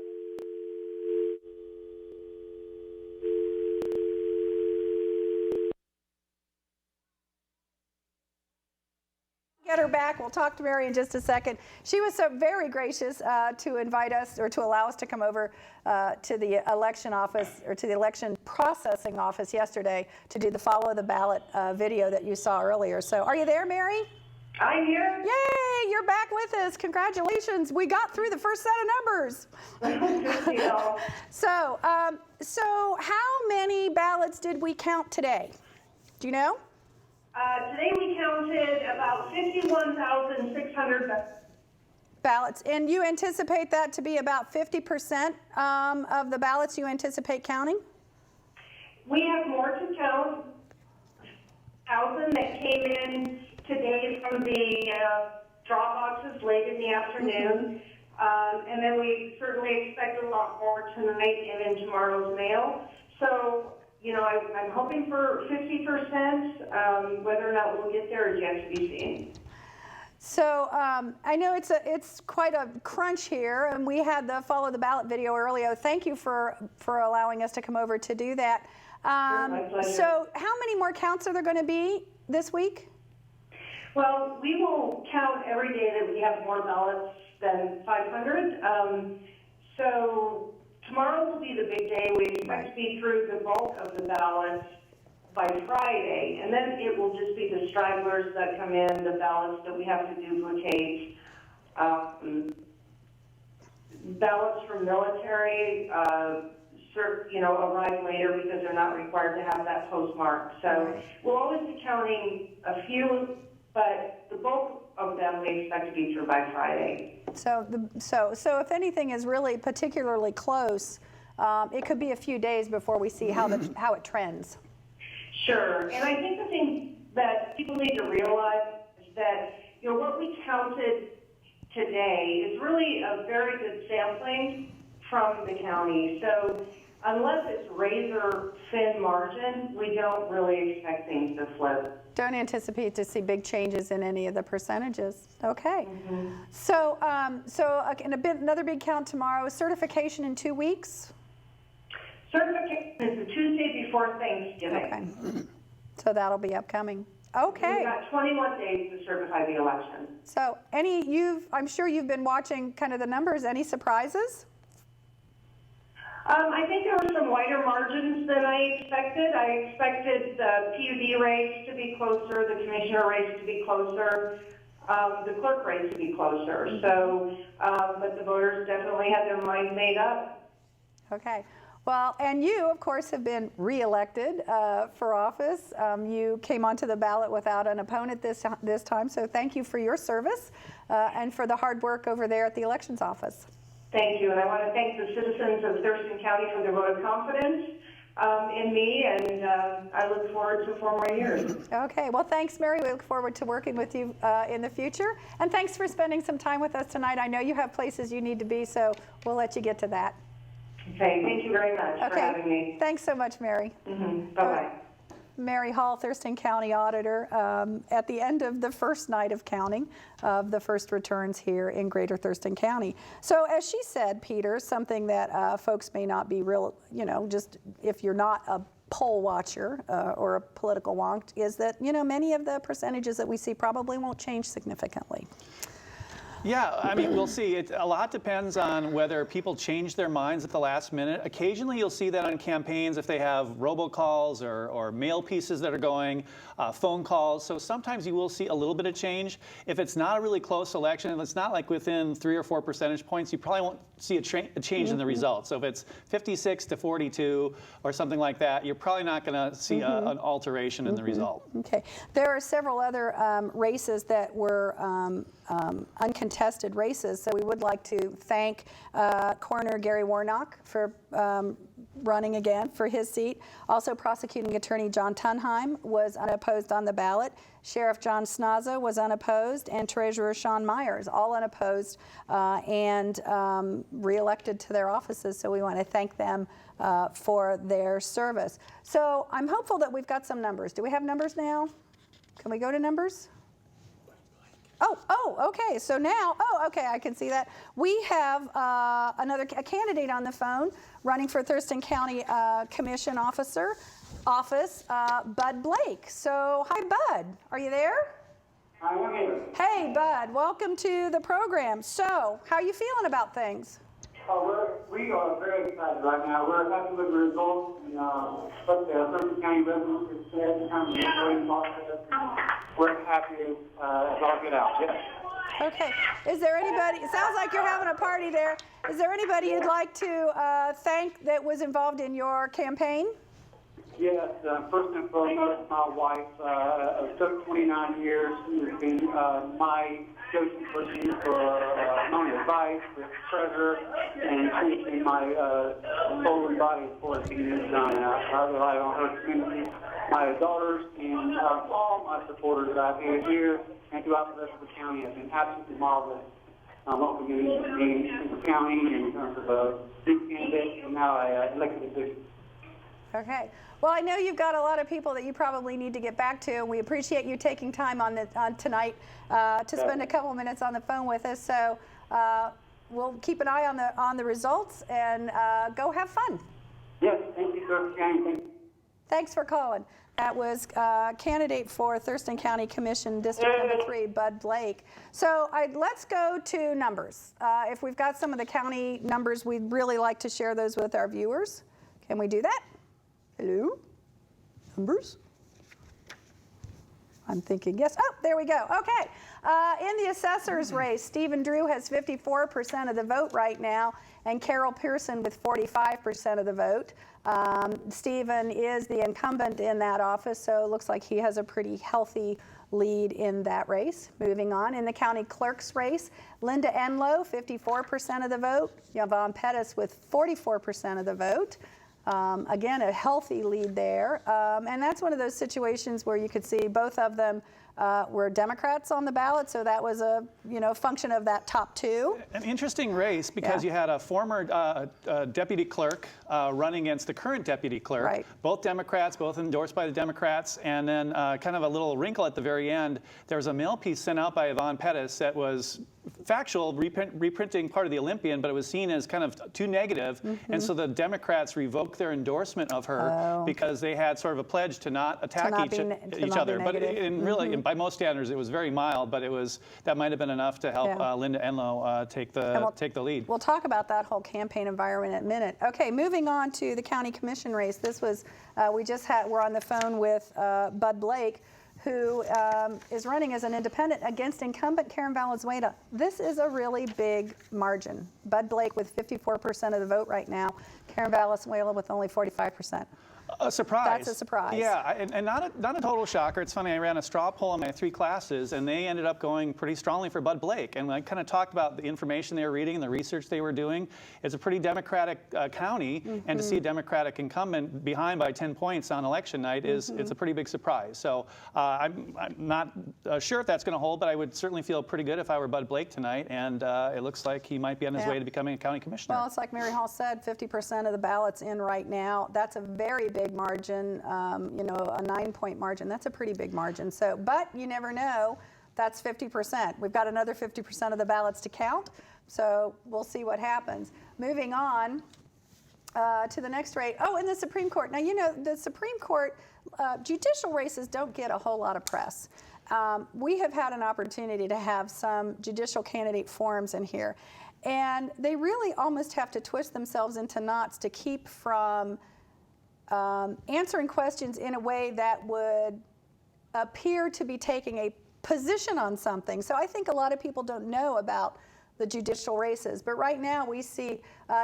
[SPEAKER 1] Get her back. We'll talk to Mary in just a second. She was so very gracious to invite us or to allow us to come over to the election office or to the election processing office yesterday to do the follow the ballot video that you saw earlier. So are you there, Mary?
[SPEAKER 9] I'm here.
[SPEAKER 1] Yay, you're back with us. Congratulations. We got through the first set of numbers.
[SPEAKER 9] Good deal.
[SPEAKER 1] So how many ballots did we count today? Do you know?
[SPEAKER 9] Today we counted about 51,600
[SPEAKER 1] ballots. And you anticipate that to be about 50% of the ballots you anticipate counting?
[SPEAKER 9] We have more to count. 1,000 that came in today from the drop boxes late in the afternoon. And then we certainly expect a lot more tonight and in tomorrow's mail. So, I'm hoping for 50%. Whether or not we'll get there is yet to be seen.
[SPEAKER 1] So I know it's quite a crunch here, and we had the follow the ballot video earlier. Thank you for allowing us to come over to do that.
[SPEAKER 9] My pleasure.
[SPEAKER 1] So how many more counts are there going to be this week?
[SPEAKER 9] Well, we will count every day that we have more ballots than 500. So tomorrow will be the big day. We expect to be through the bulk of the ballots by Friday, and then it will just be the stragglers that come in, the ballots that we have to duplicate. Ballots from military, arrive later because they're not required to have that postmark. So we'll always be counting a few, but the bulk of them we expect to be through by Friday.
[SPEAKER 1] So if anything is really particularly close, it could be a few days before we see how it trends.
[SPEAKER 9] Sure, and I think the thing that people need to realize is that what we counted today is really a very good sampling from the county. So unless it's razor thin margin, we don't really expect things to flip.
[SPEAKER 1] Don't anticipate to see big changes in any of the percentages. Okay. So another big count tomorrow. Certification in 2 weeks.
[SPEAKER 9] Certification is the Tuesday before Thanksgiving.
[SPEAKER 1] Okay. So that'll be upcoming. Okay.
[SPEAKER 9] We've got 21 days to certify the election.
[SPEAKER 1] So I'm sure you've been watching kind of the numbers. Any surprises?
[SPEAKER 9] I think there were some wider margins than I expected. I expected the PUD race to be closer, the commissioner race to be closer, the clerk race to be closer. So, but the voters definitely had their mind made up.
[SPEAKER 1] Okay. Well, and you, of course, have been reelected for office. You came onto the ballot without an opponent this time, so thank you for your service and for the hard work over there at the elections office.
[SPEAKER 9] Thank you, and I want to thank the citizens of Thurston County for their vote of confidence in me, and I look forward to 4 more years.
[SPEAKER 1] Okay, well, thanks, Mary. We look forward to working with you in the future, and thanks for spending some time with us tonight. I know you have places you need to be, so we'll let you get to that.
[SPEAKER 9] Okay, thank you very much for having me.
[SPEAKER 1] Thanks so much, Mary.
[SPEAKER 9] Bye-bye.
[SPEAKER 1] Mary Hall, Thurston County Auditor, at the end of the first night of counting of the first returns here in Greater Thurston County. So as she said, Peter, something that folks may not be real, just if you're not a poll watcher or a political wonk, is that, many of the percentages that we see probably won't change significantly.
[SPEAKER 5] Yeah, I mean, we'll see. A lot depends on whether people change their minds at the last minute. Occasionally, you'll see that on campaigns if they have robocalls or mail pieces that are going, phone calls. So sometimes you will see a little bit of change. If it's not a really close election, and it's not like within 3 or 4 percentage points, you probably won't see a change in the results. So if it's 56 to 42 or something like that, you're probably not going to see an alteration in the result.
[SPEAKER 1] Okay. There are several other races that were uncontested races, so we would like to thank Coroner Gary Warnock for running again for his seat. Also, Prosecuting Attorney John Tunheim was unopposed on the ballot. Sheriff John Snaza was unopposed, and Treasurer Sean Myers, all unopposed and reelected to their offices. So we want to thank them for their service. So I'm hopeful that we've got some numbers. Do we have numbers now? Can we go to numbers? Okay. So now, okay, I can see that. We have a candidate on the phone running for Thurston County Commission office, Bud Blake. So, hi, Bud. Are you there?
[SPEAKER 10] I am here.
[SPEAKER 1] Hey, Bud. Welcome to the program. So, how are you feeling about things?
[SPEAKER 10] We are very excited right now. We're happy with the results. And Thurston County residents have said kind of the voting process. We're happy as all get out. Yes.
[SPEAKER 1] Okay. Is there anybody? It sounds like you're having a party there. Is there anybody you'd like to thank that was involved in your campaign?
[SPEAKER 10] Yes. First and foremost, my wife. It took 29 years. She's been my go-to person for money advice, for treasurer, and she's been my soul and body for the years done. I rely on her community, my daughters, and all my supporters out here and throughout the rest of the county have been absolutely marvelous. Local community in the county in terms of big candidates and now elected officials.
[SPEAKER 1] Okay. Well, I know you've got a lot of people that you probably need to get back to, and we appreciate you taking time on tonight to spend a couple minutes on the phone with us. So we'll keep an eye on the results and go have fun.
[SPEAKER 10] Yes, thank you, Thurston County.
[SPEAKER 1] Thanks for calling. That was candidate for Thurston County Commission District Number 3, Bud Blake. So let's go to numbers. If we've got some of the county numbers, we'd really like to share those with our viewers. Can we do that? Hello? Numbers? I'm thinking yes. Oh, there we go. Okay. In the assessor's race, Stephen Drew has 54% of the vote right now, and Carol Pearson with 45% of the vote. Stephen is the incumbent in that office, so it looks like he has a pretty healthy lead in that race. Moving on, in the county clerk's race, Linda Enlow, 54% of the vote. Yvonne Pettis with 44% of the vote. Again, a healthy lead there. And that's one of those situations where you could see both of them were Democrats on the ballot, so that was a function of that top two.
[SPEAKER 5] An interesting race because you had a former deputy clerk running against the current deputy clerk.
[SPEAKER 1] Right.
[SPEAKER 5] Both Democrats, both endorsed by the Democrats, and then kind of a little wrinkle at the very end. There was a mail piece sent out by Yvonne Pettis that was factual, reprinting part of the Olympian, but it was seen as kind of too negative, and so the Democrats revoked their endorsement of her because they had sort of a pledge to not attack each other. But really, by most standards, it was very mild, but that might have been enough to help Linda Enlow take the lead.
[SPEAKER 1] We'll talk about that whole campaign environment in a minute. Okay, moving on to the county commission race. This was we're on the phone with Bud Blake, who is running as an independent against incumbent Karen Valenzuela. This is a really big margin. Bud Blake with 54% of the vote right now. Karen Valenzuela with only 45%.
[SPEAKER 5] A surprise.
[SPEAKER 1] That's a surprise.
[SPEAKER 5] Yeah, and not a total shocker. It's funny, I ran a straw poll in my 3 classes, and they ended up going pretty strongly for Bud Blake. And I kind of talked about the information they were reading and the research they were doing. It's a pretty Democratic county, and to see a Democratic incumbent behind by 10 points on election night it's a pretty big surprise. So I'm not sure if that's going to hold, but I would certainly feel pretty good if I were Bud Blake tonight, and it looks like he might be on his way to becoming a county commissioner.
[SPEAKER 1] Well, it's like Mary Hall said, 50% of the ballots in right now. That's a very big margin, a 9-point margin. That's a pretty big margin. So, but you never know. That's 50%. We've got another 50% of the ballots to count. So we'll see what happens. Moving on to the next race. Oh, in the Supreme Court. Now, the Supreme Court, judicial races don't get a whole lot of press. We have had an opportunity to have some judicial candidate forums in here. And they really almost have to twist themselves into knots to keep from answering questions in a way that would appear to be taking a position on something. So I think a lot of people don't know about the judicial races. But right now we see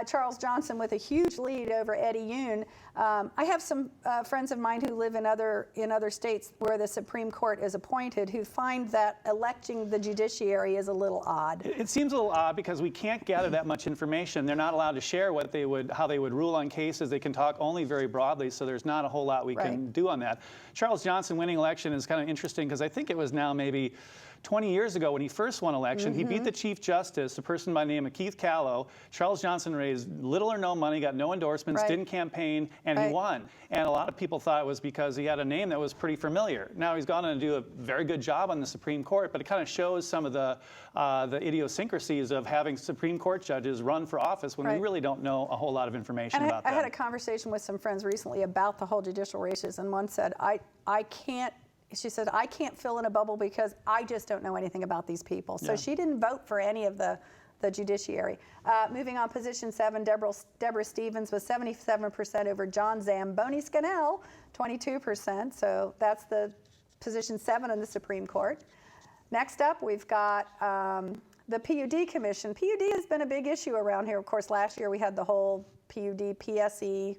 [SPEAKER 1] Charles Johnson with a huge lead over Eddie Yoon. I have some friends of mine who live in other states where the Supreme Court is appointed who find that electing the judiciary is a little odd.
[SPEAKER 5] It seems a little odd because we can't gather that much information. They're not allowed to share how they would rule on cases. They can talk only very broadly, so there's not a whole lot we can do on that. Charles Johnson winning election is kind of interesting because I think it was now maybe 20 years ago when he first won election, he beat the Chief Justice, a person by the name of Keith Callow. Charles Johnson raised little or no money, got no endorsements, didn't campaign, and he won. And a lot of people thought it was because he had a name that was pretty familiar. Now he's gone on to do a very good job on the Supreme Court, but it kind of shows some of the idiosyncrasies of having Supreme Court judges run for office when we really don't know a whole lot of information about them.
[SPEAKER 1] I had a conversation with some friends recently about the whole judicial races, and one said, she said, I can't fill in a bubble because I just don't know anything about these people. So she didn't vote for any of the judiciary. Moving on, position 7, Deborah Stevens was 77% over John Zamboni Scannell, 22%. So that's the position 7 in the Supreme Court. Next up, we've got the PUD Commission. PUD has been a big issue around here. Of course, last year we had the whole PUD, PSE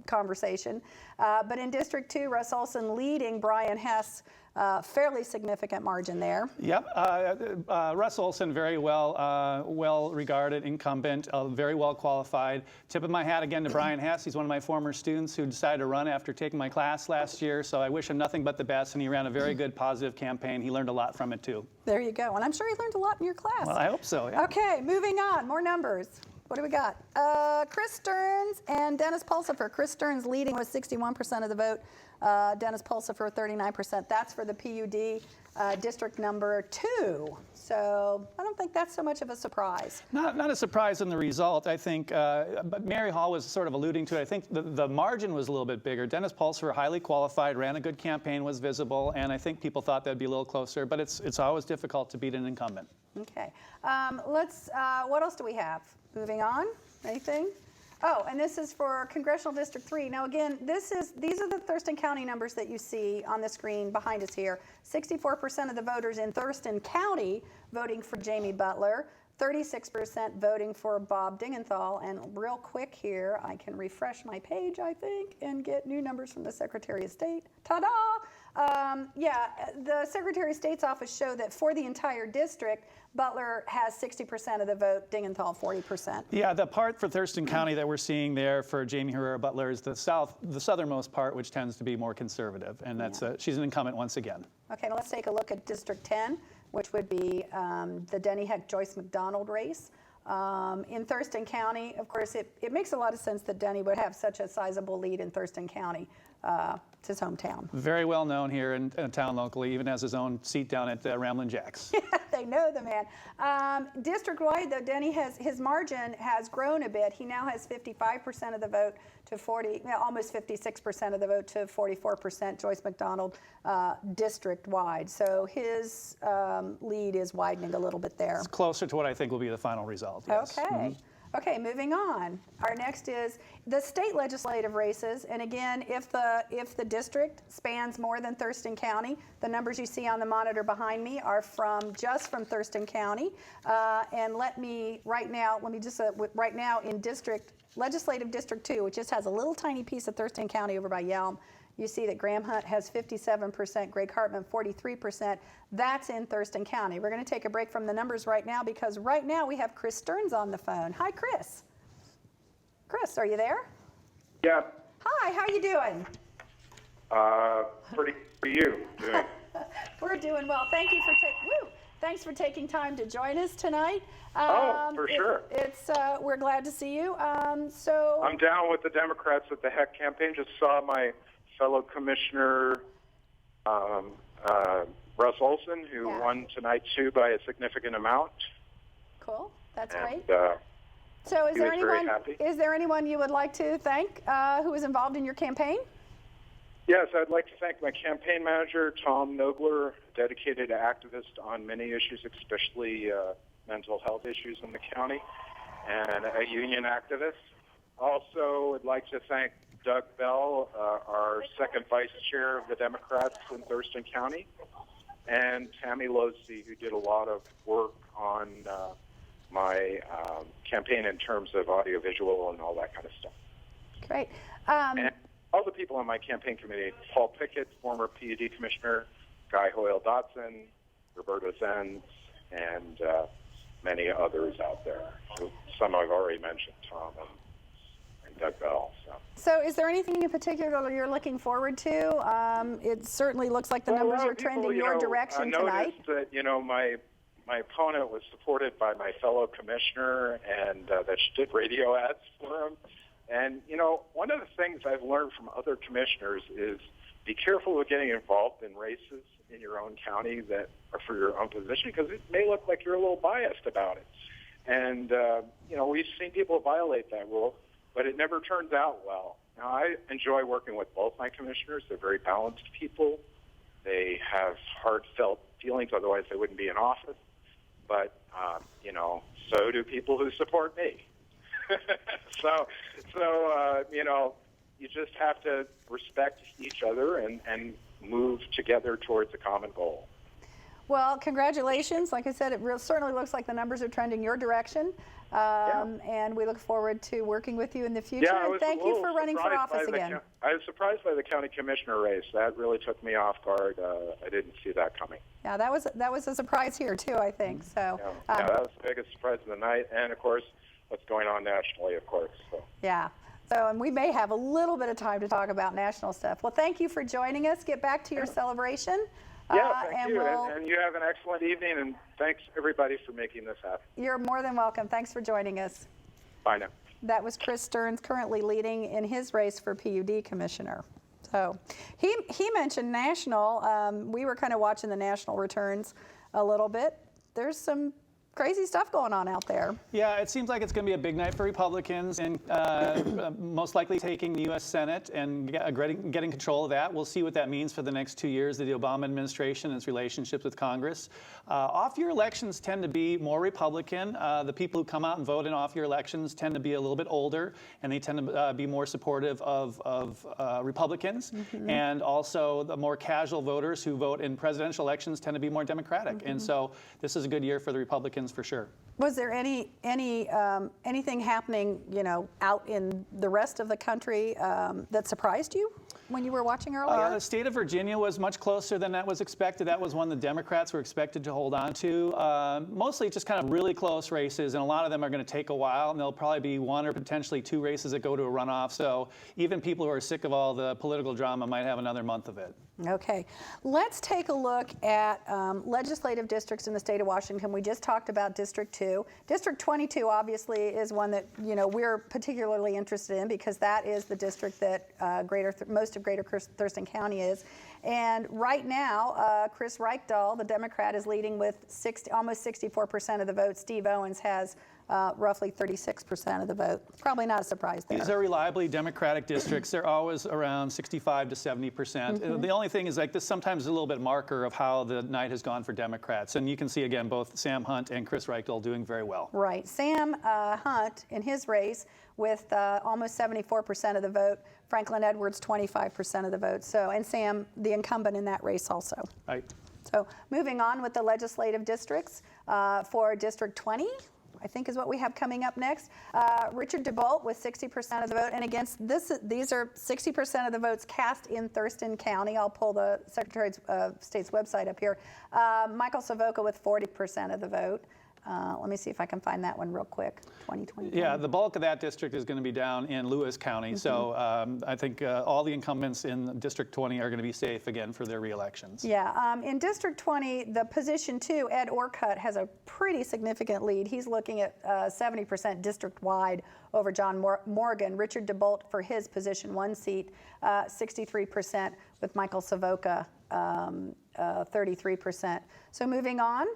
[SPEAKER 1] conversation. But in District 2, Russ Olson leading Brian Hess, fairly significant margin there.
[SPEAKER 5] Yep, Russ Olson, very well regarded incumbent, very well qualified. Tip of my hat again to Brian Hess. He's one of my former students who decided to run after taking my class last year, so I wish him nothing but the best, and he ran a very good, positive campaign. He learned a lot from it, too.
[SPEAKER 1] There you go, and I'm sure he learned a lot in your class.
[SPEAKER 5] Well, I hope so, yeah.
[SPEAKER 1] Okay, moving on, more numbers. What do we got? Chris Stearns and Dennis Pulsifer. Chris Stearns leading with 61% of the vote. Dennis Pulsifer, 39%. That's for the PUD. district number 2. So I don't think that's so much of a surprise.
[SPEAKER 5] Not a surprise in the result. I think but Mary Hall was sort of alluding to it. I think the margin was a little bit bigger. Dennis Pulser, highly qualified, ran a good campaign, was visible, and I think people thought that'd be a little closer, but it's always difficult to beat an incumbent.
[SPEAKER 1] Okay. What else do we have? Moving on. Anything? Oh, and this is for Congressional District 3. Now again, these are the Thurston County numbers that you see on the screen behind us here. 64% of the voters in Thurston County voting for Jamie Butler, 36% voting for Bob Dingenthal, and real quick here, I can refresh my page, I think, and get new numbers from the Secretary of State. Ta-da! Yeah, the Secretary of State's office showed that for the entire district, Butler has 60% of the vote, Dingenthal 40%.
[SPEAKER 5] Yeah, the part for Thurston County that we're seeing there for Jamie Herrera Butler is the southernmost part, which tends to be more conservative, and that's she's an incumbent once again.
[SPEAKER 1] Okay, now let's take a look at District 10, which would be the Denny Heck-Joyce McDonald race. In Thurston County, of course, it makes a lot of sense that Denny would have such a sizable lead in Thurston County. It's his hometown.
[SPEAKER 5] Very well known here in town locally, even has his own seat down at Ramblin' Jack's.
[SPEAKER 1] They know the man. District-wide, though, Denny his margin has grown a bit. He now has 55% of the vote to almost 56% of the vote to 44%, Joyce McDonald, district-wide. So his lead is widening a little bit there.
[SPEAKER 5] It's closer to what I think will be the final result, yes.
[SPEAKER 1] Okay. Mm-hmm. Okay, moving on. Our next is the state legislative races. And again, if the district spans more than Thurston County, the numbers you see on the monitor behind me are just from Thurston County. And right now in legislative district 2, which just has a little tiny piece of Thurston County over by Yelm, you see that Graham Hunt has 57%, Greg Hartman 43%. That's in Thurston County. We're going to take a break from the numbers right now because right now we have Chris Stearns on the phone. Hi, Chris. Chris, are you there?
[SPEAKER 11] Yeah.
[SPEAKER 1] Hi, how you doing?
[SPEAKER 11] Pretty for you.
[SPEAKER 1] We're doing well. Thanks for taking time to join us tonight.
[SPEAKER 11] For sure.
[SPEAKER 1] We're glad to see you.
[SPEAKER 11] I'm down with the Democrats at the Heck campaign. Just saw my fellow commissioner, Russ Olson, who won tonight too by a significant amount.
[SPEAKER 1] Cool. That's great.
[SPEAKER 11] So
[SPEAKER 1] is there anyone you would like to thank who was involved in your campaign?
[SPEAKER 11] Yes, I'd like to thank my campaign manager, Tom Nogler, dedicated activist on many issues, especially mental health issues in the county, and a union activist. Also, I'd like to thank Doug Bell, our second vice chair of the Democrats in Thurston County, and Tammy Losey, who did a lot of work on my campaign in terms of audiovisual and all that kind of stuff.
[SPEAKER 1] Great.
[SPEAKER 11] And all the people on my campaign committee, Paul Pickett, former PUD commissioner, Guy Hoyle-Dotson, Roberto Zenz, and many others out there. So some I've already mentioned, Tom and Doug Bell.
[SPEAKER 1] So is there anything in particular you're looking forward to? It certainly looks like the numbers are trending your direction tonight.
[SPEAKER 11] I noticed that, my opponent was supported by my fellow commissioner and that she did radio ads for him. And, one of the things I've learned from other commissioners is be careful with getting involved in races in your own county that are for your own position, because it may look like you're a little biased about it. And, we've seen people violate that rule, but it never turns out well. Now, I enjoy working with both my commissioners. They're very balanced people. They have heartfelt feelings, otherwise they wouldn't be in office. But, so do people who support me. So, you just have to respect each other and move together towards a common goal.
[SPEAKER 1] Well, congratulations. Like I said, it certainly looks like the numbers are trending your direction. And we look forward to working with you in the future.
[SPEAKER 11] Yeah,
[SPEAKER 1] Thank you for running for office again.
[SPEAKER 11] I was surprised by the county commissioner race. That really took me off guard. I didn't see that coming.
[SPEAKER 1] Yeah, that was a surprise here too, I think. So
[SPEAKER 11] that was the biggest surprise of the night, and of course, what's going on nationally, of course. So.
[SPEAKER 1] Yeah. So, and we may have a little bit of time to talk about national stuff. Well, thank you for joining us. Get back to your celebration.
[SPEAKER 11] Yeah, thank you. And you have an excellent evening, and thanks, everybody, for making this happen.
[SPEAKER 1] You're more than welcome. Thanks for joining us.
[SPEAKER 11] Bye now.
[SPEAKER 1] That was Chris Stearns, currently leading in his race for PUD commissioner. So he mentioned national. We were kind of watching the national returns a little bit. There's some crazy stuff going on out there.
[SPEAKER 5] Yeah, it seems like it's going to be a big night for Republicans, and most likely taking the U.S. Senate and getting control of that. We'll see what that means for the next 2 years of the Obama administration and its relationships with Congress. Off-year elections tend to be more Republican. The people who come out and vote in off-year elections tend to be a little bit older, and they tend to be more supportive of Republicans. And also the more casual voters who vote in presidential elections tend to be more Democratic. And so this is a good year for the Republicans for sure.
[SPEAKER 1] Was there anything happening, out in the rest of the country that surprised you when you were watching earlier?
[SPEAKER 5] The state of Virginia was much closer than that was expected. That was one the Democrats were expected to hold on to. Mostly just kind of really close races, and a lot of them are going to take a while, and there'll probably be one or potentially two races that go to a runoff. So even people who are sick of all the political drama might have another month of it.
[SPEAKER 1] Okay, let's take a look at legislative districts in the state of Washington. We just talked about District 2. District 22 obviously is one that we're particularly interested in because that is the district that most of Greater Thurston County is. And right now, Chris Reichdahl, the Democrat, is leading with almost 64% of the vote. Steve Owens has roughly 36% of the vote. Probably not a surprise there.
[SPEAKER 5] These are reliably Democratic districts. They're always around 65 to 70%. The only thing is this sometimes is a little bit marker of how the night has gone for Democrats. And you can see, again, both Sam Hunt and Chris Reichdahl doing very well.
[SPEAKER 1] Right. Sam Hunt, in his race, with almost 74% of the vote. Franklin Edwards, 25% of the vote. So, and Sam, the incumbent in that race also.
[SPEAKER 5] Right.
[SPEAKER 1] So moving on with the legislative districts for District 20. I think is what we have coming up next. Richard DeBolt with 60% of the vote. And against these are 60% of the votes cast in Thurston County. I'll pull the Secretary of State's website up here. Michael Savoca with 40% of the vote. Let me see if I can find that one real quick. 2020.
[SPEAKER 5] Yeah, the bulk of that district is going to be down in Lewis County. So I think all the incumbents in District 20 are going to be safe again for their re-elections.
[SPEAKER 1] Yeah, in District 20, the position 2, Ed Orcutt, has a pretty significant lead. He's looking at 70% district-wide over John Morgan. Richard DeBolt for his position 1 seat, 63%, with Michael Savoca 33%. So moving on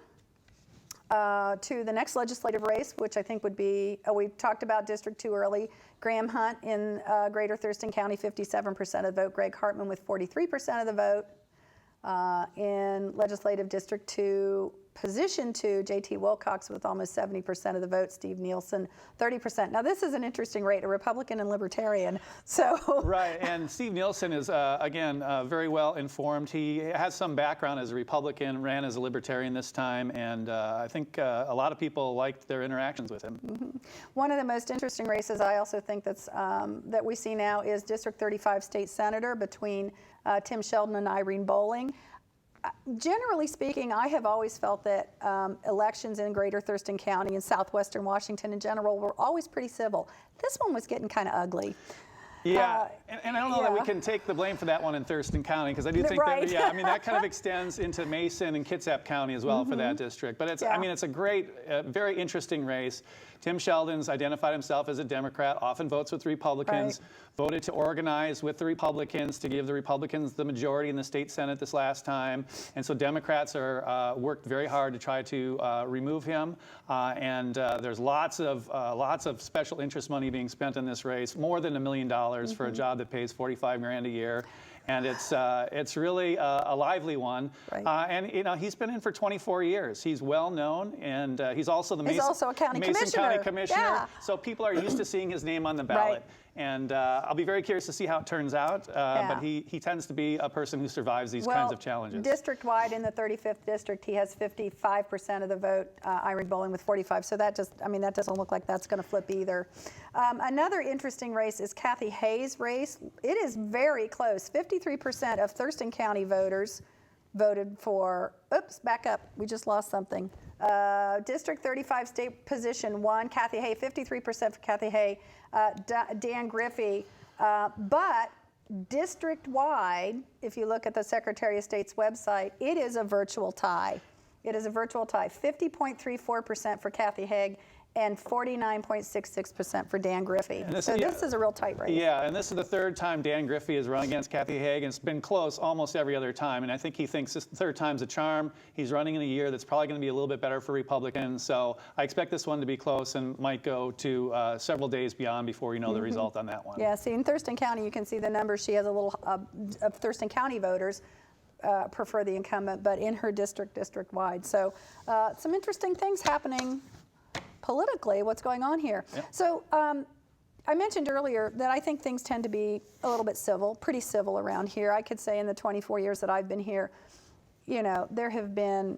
[SPEAKER 1] to the next legislative race, which I think would be, we talked about District 2 early. Graham Hunt in Greater Thurston County, 57% of the vote. Greg Hartman with 43% of the vote. In Legislative District 2, Position 2, J.T. Wilcox with almost 70% of the vote. Steve Nielsen, 30%. Now, this is an interesting rate, a Republican and Libertarian. So
[SPEAKER 5] right, and Steve Nielsen is, again, very well informed. He has some background as a Republican, ran as a Libertarian this time, and I think a lot of people liked their interactions with him.
[SPEAKER 1] One of the most interesting races I also think that we see now is District 35 State Senator between Tim Sheldon and Irene Bowling. Generally speaking, I have always felt that elections in Greater Thurston County and southwestern Washington in general were always pretty civil. This one was getting kind of ugly.
[SPEAKER 5] Yeah, and I don't know that we can take the blame for that one in Thurston County, because I do think that, I mean, that kind of extends into Mason and Kitsap County as well for that district. But it's, I mean, it's a great, very interesting race. Tim Sheldon's identified himself as a Democrat, often votes with Republicans, voted to organize with the Republicans to give the Republicans the majority in the state Senate this last time. And so Democrats are worked very hard to try to remove him. And there's lots of special interest money being spent in this race, more than $1 million for a job that pays $45 grand a year. And it's really a lively one. And you know, he's been in for 24 years. He's well known, and he's also the Mason County Commissioner. So people are used to seeing his name on the ballot. And I'll be very curious to see how it turns out. But he tends to be a person who survives these kinds of challenges.
[SPEAKER 1] District-wide in the 35th district, he has 55% of the vote. Irene Bowling with 45. So that just, I mean, that doesn't look like that's going to flip either. Another interesting race is Kathy Hayes' race. It is very close. 53% of Thurston County voters voted for, oops, back up. We just lost something. District 35 State Position 1, Kathy Hay, 53% for Kathy Hay, Dan Griffey. But district-wide, if you look at the Secretary of State's website, it is a virtual tie. It is a virtual tie, 50.34% for Kathy Haig and 49.66% for Dan Griffey.
[SPEAKER 5] And this
[SPEAKER 1] is a real tight race.
[SPEAKER 5] Yeah, and this is the third time Dan Griffey has run against Kathy Haig, and it's been close almost every other time. And I think he thinks this third time's a charm. He's running in a year that's probably going to be a little bit better for Republicans. So I expect this one to be close and might go to several days beyond before we know the result on that one.
[SPEAKER 1] Yeah, see, in Thurston County, you can see the numbers. She has a little of Thurston County voters prefer the incumbent, but in her district-wide. So some interesting things happening politically, what's going on here.
[SPEAKER 5] Yep.
[SPEAKER 1] So I mentioned earlier that I think things tend to be a little bit civil, pretty civil around here. I could say in the 24 years that I've been here, you know, there have been,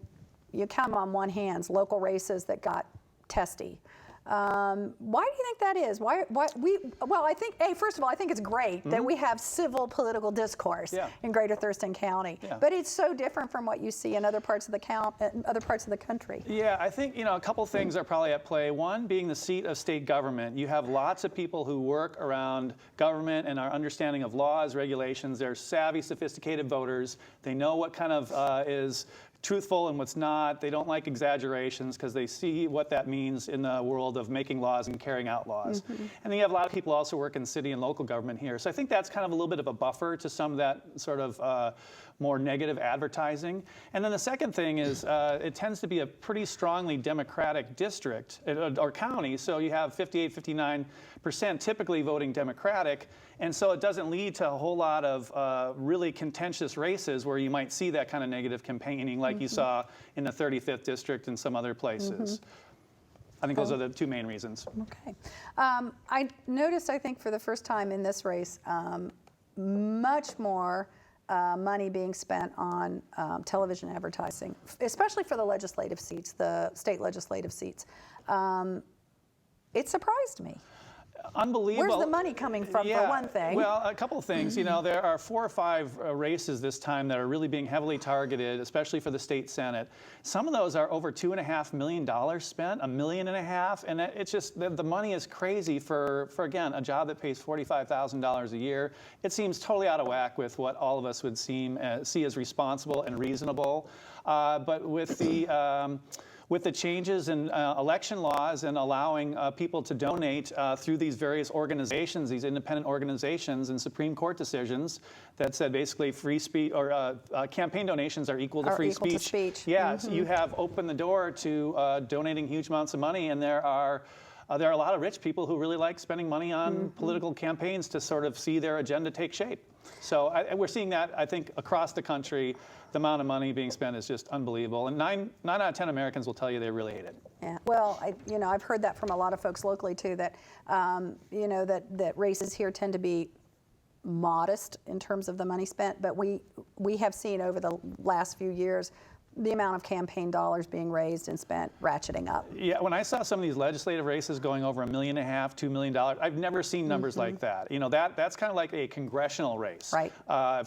[SPEAKER 1] you count them on one hand, local races that got testy. Why do you think that is? Well, I think, hey, first of all, I think it's great that we have civil political discourse in Greater Thurston County.
[SPEAKER 5] Yeah.
[SPEAKER 1] But it's so different from what you see in other parts of the country.
[SPEAKER 5] Yeah, I think, you know, a couple things are probably at play. One, being the seat of state government. You have lots of people who work around government and our understanding of laws, regulations. They're savvy, sophisticated voters. They know what kind of is truthful and what's not. They don't like exaggerations because they see what that means in the world of making laws and carrying out laws. And then you have a lot of people also work in city and local government here. So I think that's kind of a little bit of a buffer to some of that sort of more negative advertising. And then the second thing is it tends to be a pretty strongly Democratic district or county. So you have 58, 59% typically voting Democratic. And so it doesn't lead to a whole lot of really contentious races where you might see that kind of negative campaigning like you saw in the 35th district and some other places. I think those are the two main reasons.
[SPEAKER 1] Okay. I noticed, I think, for the first time in this race, much more money being spent on television advertising, especially for the legislative seats, the state legislative seats. It surprised me.
[SPEAKER 5] Unbelievable.
[SPEAKER 1] Where's the money coming from, for one thing?
[SPEAKER 5] Well, a couple of things. You know, there are 4 or 5 races this time that are really being heavily targeted, especially for the state Senate. Some of those are over $2.5 million spent, $1.5 million, and it's just the money is crazy for again a job that pays $45,000 a year. It seems totally out of whack with what all of us would see as responsible and reasonable. But with the changes in election laws and allowing people to donate through these various organizations, these independent organizations, and Supreme Court decisions that said basically free speech or campaign donations are equal to free speech.
[SPEAKER 1] To speech.
[SPEAKER 5] Yeah, so you have opened the door to donating huge amounts of money, and there are a lot of rich people who really like spending money on political campaigns to sort of see their agenda take shape. So we're seeing that, I think, across the country. The amount of money being spent is just unbelievable. And 9 out of 10 Americans will tell you they really hate it.
[SPEAKER 1] Yeah. Well, I've heard that from a lot of folks locally, too, that, that races here tend to be modest in terms of the money spent. But we have seen over the last few years the amount of campaign dollars being raised and spent ratcheting up. Yeah,
[SPEAKER 5] when I saw some of these legislative races going over $1.5 million, $2 million, I've never seen numbers like that. You know, that's kind of like a congressional race,
[SPEAKER 1] right?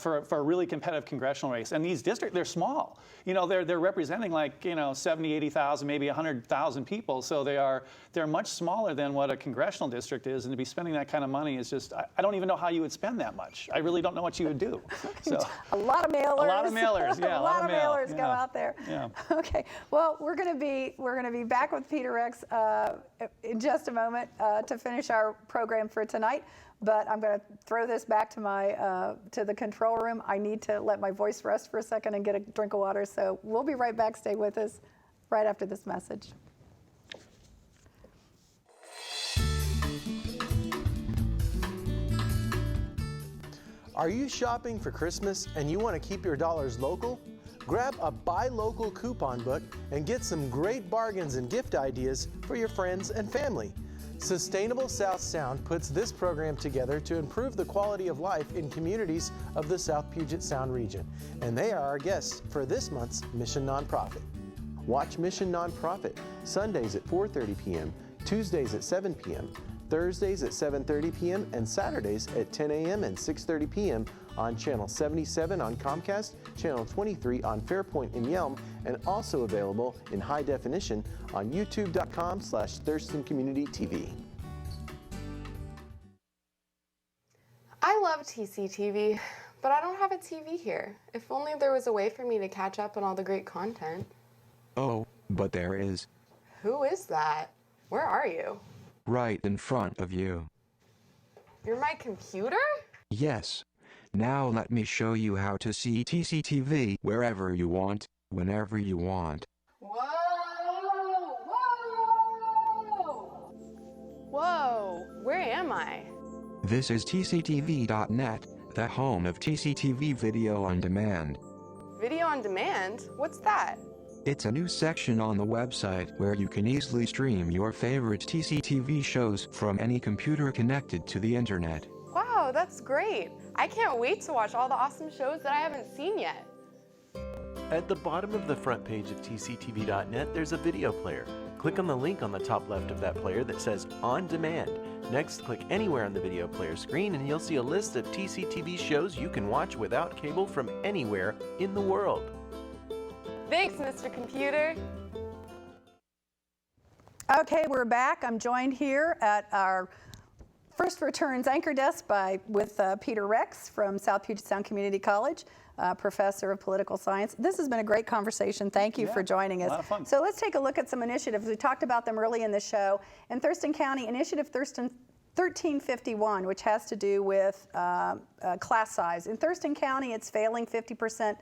[SPEAKER 5] For a really competitive congressional race. And these districts, they're small. You know, they're representing like 70, 80,000, maybe 100,000 people. So they're much smaller than what a congressional district is. And to be spending that kind of money is just, I don't even know how you would spend that much. I really don't know what you would do. So
[SPEAKER 1] a lot of mailers.
[SPEAKER 5] A lot of mailers. Yeah,
[SPEAKER 1] a lot of mailers go out there.
[SPEAKER 5] Yeah.
[SPEAKER 1] Okay. Well, we're going to be back with Peter Rex in just a moment to finish our program for tonight. But I'm going to throw this back to to the control room. I need to let my voice rest for a second and get a drink of water. So we'll be right back. Stay with us right after this message.
[SPEAKER 4] Are you shopping for Christmas and you want to keep your dollars local? Grab a Buy Local coupon book and get some great bargains and gift ideas for your friends and family. Sustainable South Sound puts this program together to improve the quality of life in communities of the South Puget Sound region. And they are our guests for this month's Mission Nonprofit. Watch Mission Nonprofit Sundays at 4:30 p.m., Tuesdays at 7 p.m., Thursdays at 7:30 p.m., and Saturdays at 10 a.m. and 6:30 p.m. on Channel 77 on Comcast, Channel 23 on Fairpoint and Yelm, and also available in high definition on youtube.com/Thurston Community TV.
[SPEAKER 6] I love TCTV, but I don't have a TV here. If only there was a way for me to catch up on all the great content.
[SPEAKER 7] Oh, but there is.
[SPEAKER 6] Who is that? Where are you?
[SPEAKER 7] Right in front of you.
[SPEAKER 6] You're my computer?
[SPEAKER 7] Yes. Now let me show you how to see TCTV wherever you want, whenever you want.
[SPEAKER 6] Whoa! Whoa! Whoa! Where am I?
[SPEAKER 7] This is TCTV.net, the home of TCTV Video on Demand.
[SPEAKER 6] Video on demand? What's that?
[SPEAKER 7] It's a new section on the website where you can easily stream your favorite TCTV shows from any computer connected to the internet.
[SPEAKER 6] Wow, that's great. I can't wait to watch all the awesome shows that I haven't seen yet.
[SPEAKER 8] At the bottom of the front page of TCTV.net, there's a video player. Click on the link on the top left of that player that says On Demand. Next, click anywhere on the video player screen and you'll see a list of TCTV shows you can watch without cable from anywhere in the world.
[SPEAKER 6] Thanks, Mr. Computer.
[SPEAKER 1] Okay, we're back. I'm joined here at our First Returns Anchor Desk with Peter Rex from South Puget Sound Community College, Professor of Political Science. This has been a great conversation. Thank you for joining us.
[SPEAKER 5] A lot of fun.
[SPEAKER 1] So let's take a look at some initiatives. We talked about them early in the show. In Thurston County, Initiative Thurston 1351, which has to do with class size. In Thurston County, it's failing 50%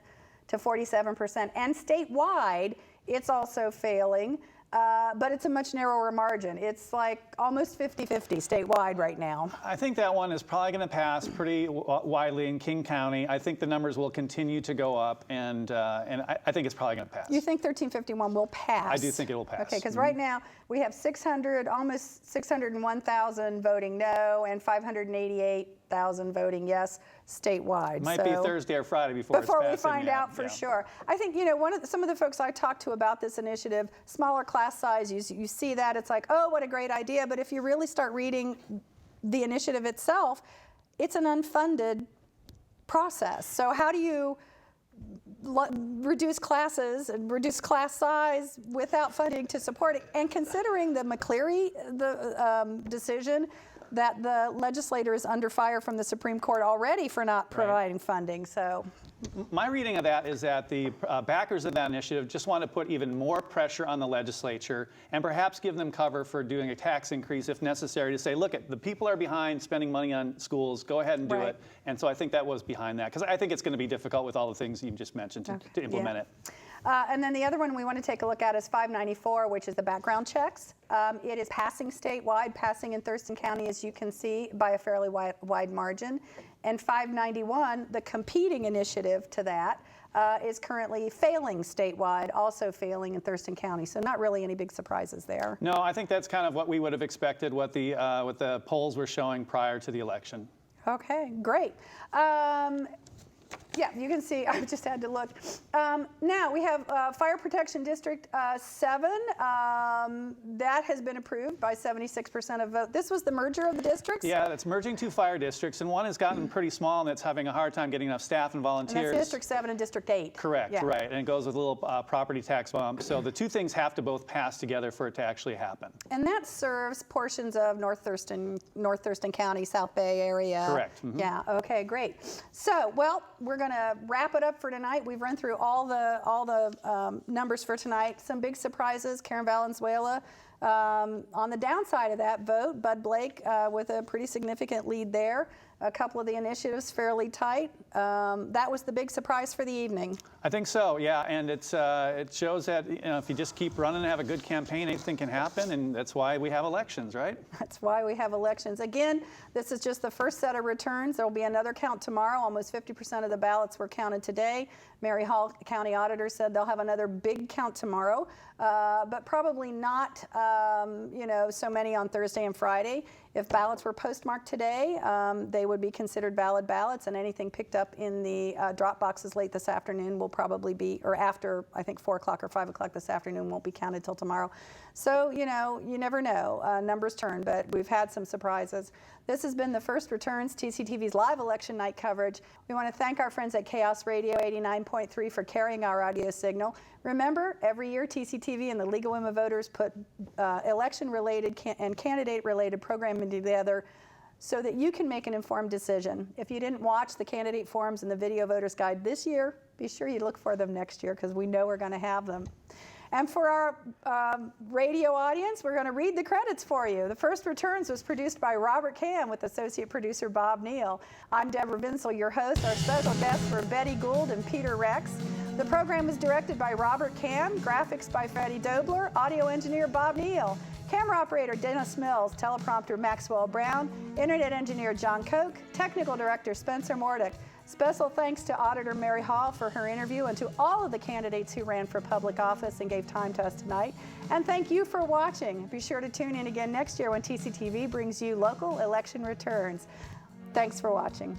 [SPEAKER 1] to 47%, and statewide, it's also failing, but it's a much narrower margin. It's like almost 50-50 statewide right now.
[SPEAKER 5] I think that one is probably going to pass pretty widely in King County. I think the numbers will continue to go up, and I think it's probably going to pass.
[SPEAKER 1] You think 1351 will pass?
[SPEAKER 5] I do think it will pass.
[SPEAKER 1] Okay, because right now we have almost 601,000 voting no and 588,000 voting yes statewide.
[SPEAKER 5] Might be Thursday or Friday before it's passing,
[SPEAKER 1] we find out for sure. I think, you know, some of the folks I talked to about this initiative, smaller class size, you see that, it's like, oh, what a great idea. But if you really start reading the initiative itself, it's an unfunded process. So how do you reduce classes and reduce class size without funding to support it? And considering the McCleary decision, that the legislator is under fire from the Supreme Court already for not providing funding. So,
[SPEAKER 5] my reading of that is that the backers of that initiative just want to put even more pressure on the legislature and perhaps give them cover for doing a tax increase if necessary to say, look, the people are behind spending money on schools, go ahead and do it. And so I think that was behind that, because I think it's going to be difficult with all the things you just mentioned to implement it.
[SPEAKER 1] And then the other one we want to take a look at is 594, which is the background checks. It is passing statewide, passing in Thurston County, as you can see, by a fairly wide margin. And 591, the competing initiative to that, is currently failing statewide, also failing in Thurston County. So not really any big surprises there.
[SPEAKER 5] No, I think that's kind of what we would have expected, what the polls were showing prior to the election. Okay,
[SPEAKER 1] great. Yeah, you can see, I just had to look. Now we have Fire Protection District 7. That has been approved by 76% of vote. This was the merger of the districts?
[SPEAKER 5] Yeah, that's merging two fire districts, and one has gotten pretty small and it's having a hard time getting enough staff and volunteers.
[SPEAKER 1] And that's District 7 and District 8.
[SPEAKER 5] Correct, right, and it goes with a little property tax bump. So the two things have to both pass together for it to actually happen.
[SPEAKER 1] And that serves portions of North Thurston County, South Bay area.
[SPEAKER 5] Correct.
[SPEAKER 1] Yeah, okay, great. So, well, we're going to wrap it up for tonight. We've run through all the numbers for tonight. Some big surprises. Karen Valenzuela on the downside of that vote. Bud Blake with a pretty significant lead there. A couple of the initiatives fairly tight. That was the big surprise for the evening.
[SPEAKER 5] I think so, yeah, and it shows that if you just keep running and have a good campaign, anything can happen, and that's why we have elections, right?
[SPEAKER 1] That's why we have elections. Again, this is just the first set of returns. There will be another count tomorrow. Almost 50% of the ballots were counted today. Mary Hall County Auditor said they'll have another big count tomorrow, but probably not, so many on Thursday and Friday. If ballots were postmarked today, they would be considered valid ballots, and anything picked up in the drop boxes late this afternoon will probably be, or after, I think, 4 o'clock or 5 o'clock this afternoon, won't be counted till tomorrow. So, you never know. Numbers turn, but we've had some surprises. This has been the First Returns, TCTV's live election night coverage. We want to thank our friends at Chaos Radio 89.3 for carrying our audio signal. Remember, every year TCTV and the League of Women Voters put election-related and candidate-related programming together so that you can make an informed decision. If you didn't watch the candidate forums and the video voters guide this year, be sure you look for them next year, because we know we're going to have them. And for our radio audience, we're going to read the credits for you. The First Returns was produced by Robert Cam with associate producer Bob Neal. I'm Deborah Vinsel, your host. Our special guests were Betty Gould and Peter Rex. The program was directed by Robert Cam, graphics by Freddie Dobler, audio engineer Bob Neal, camera operator Dennis Mills, teleprompter Maxwell Brown, internet engineer John Koch, technical director Spencer Mordick. Special thanks to Auditor Mary Hall for her interview and to all of the candidates who ran for public office and gave time to us tonight. And thank you for watching. Be sure to tune in again next year when TCTV brings you local election returns. Thanks for watching.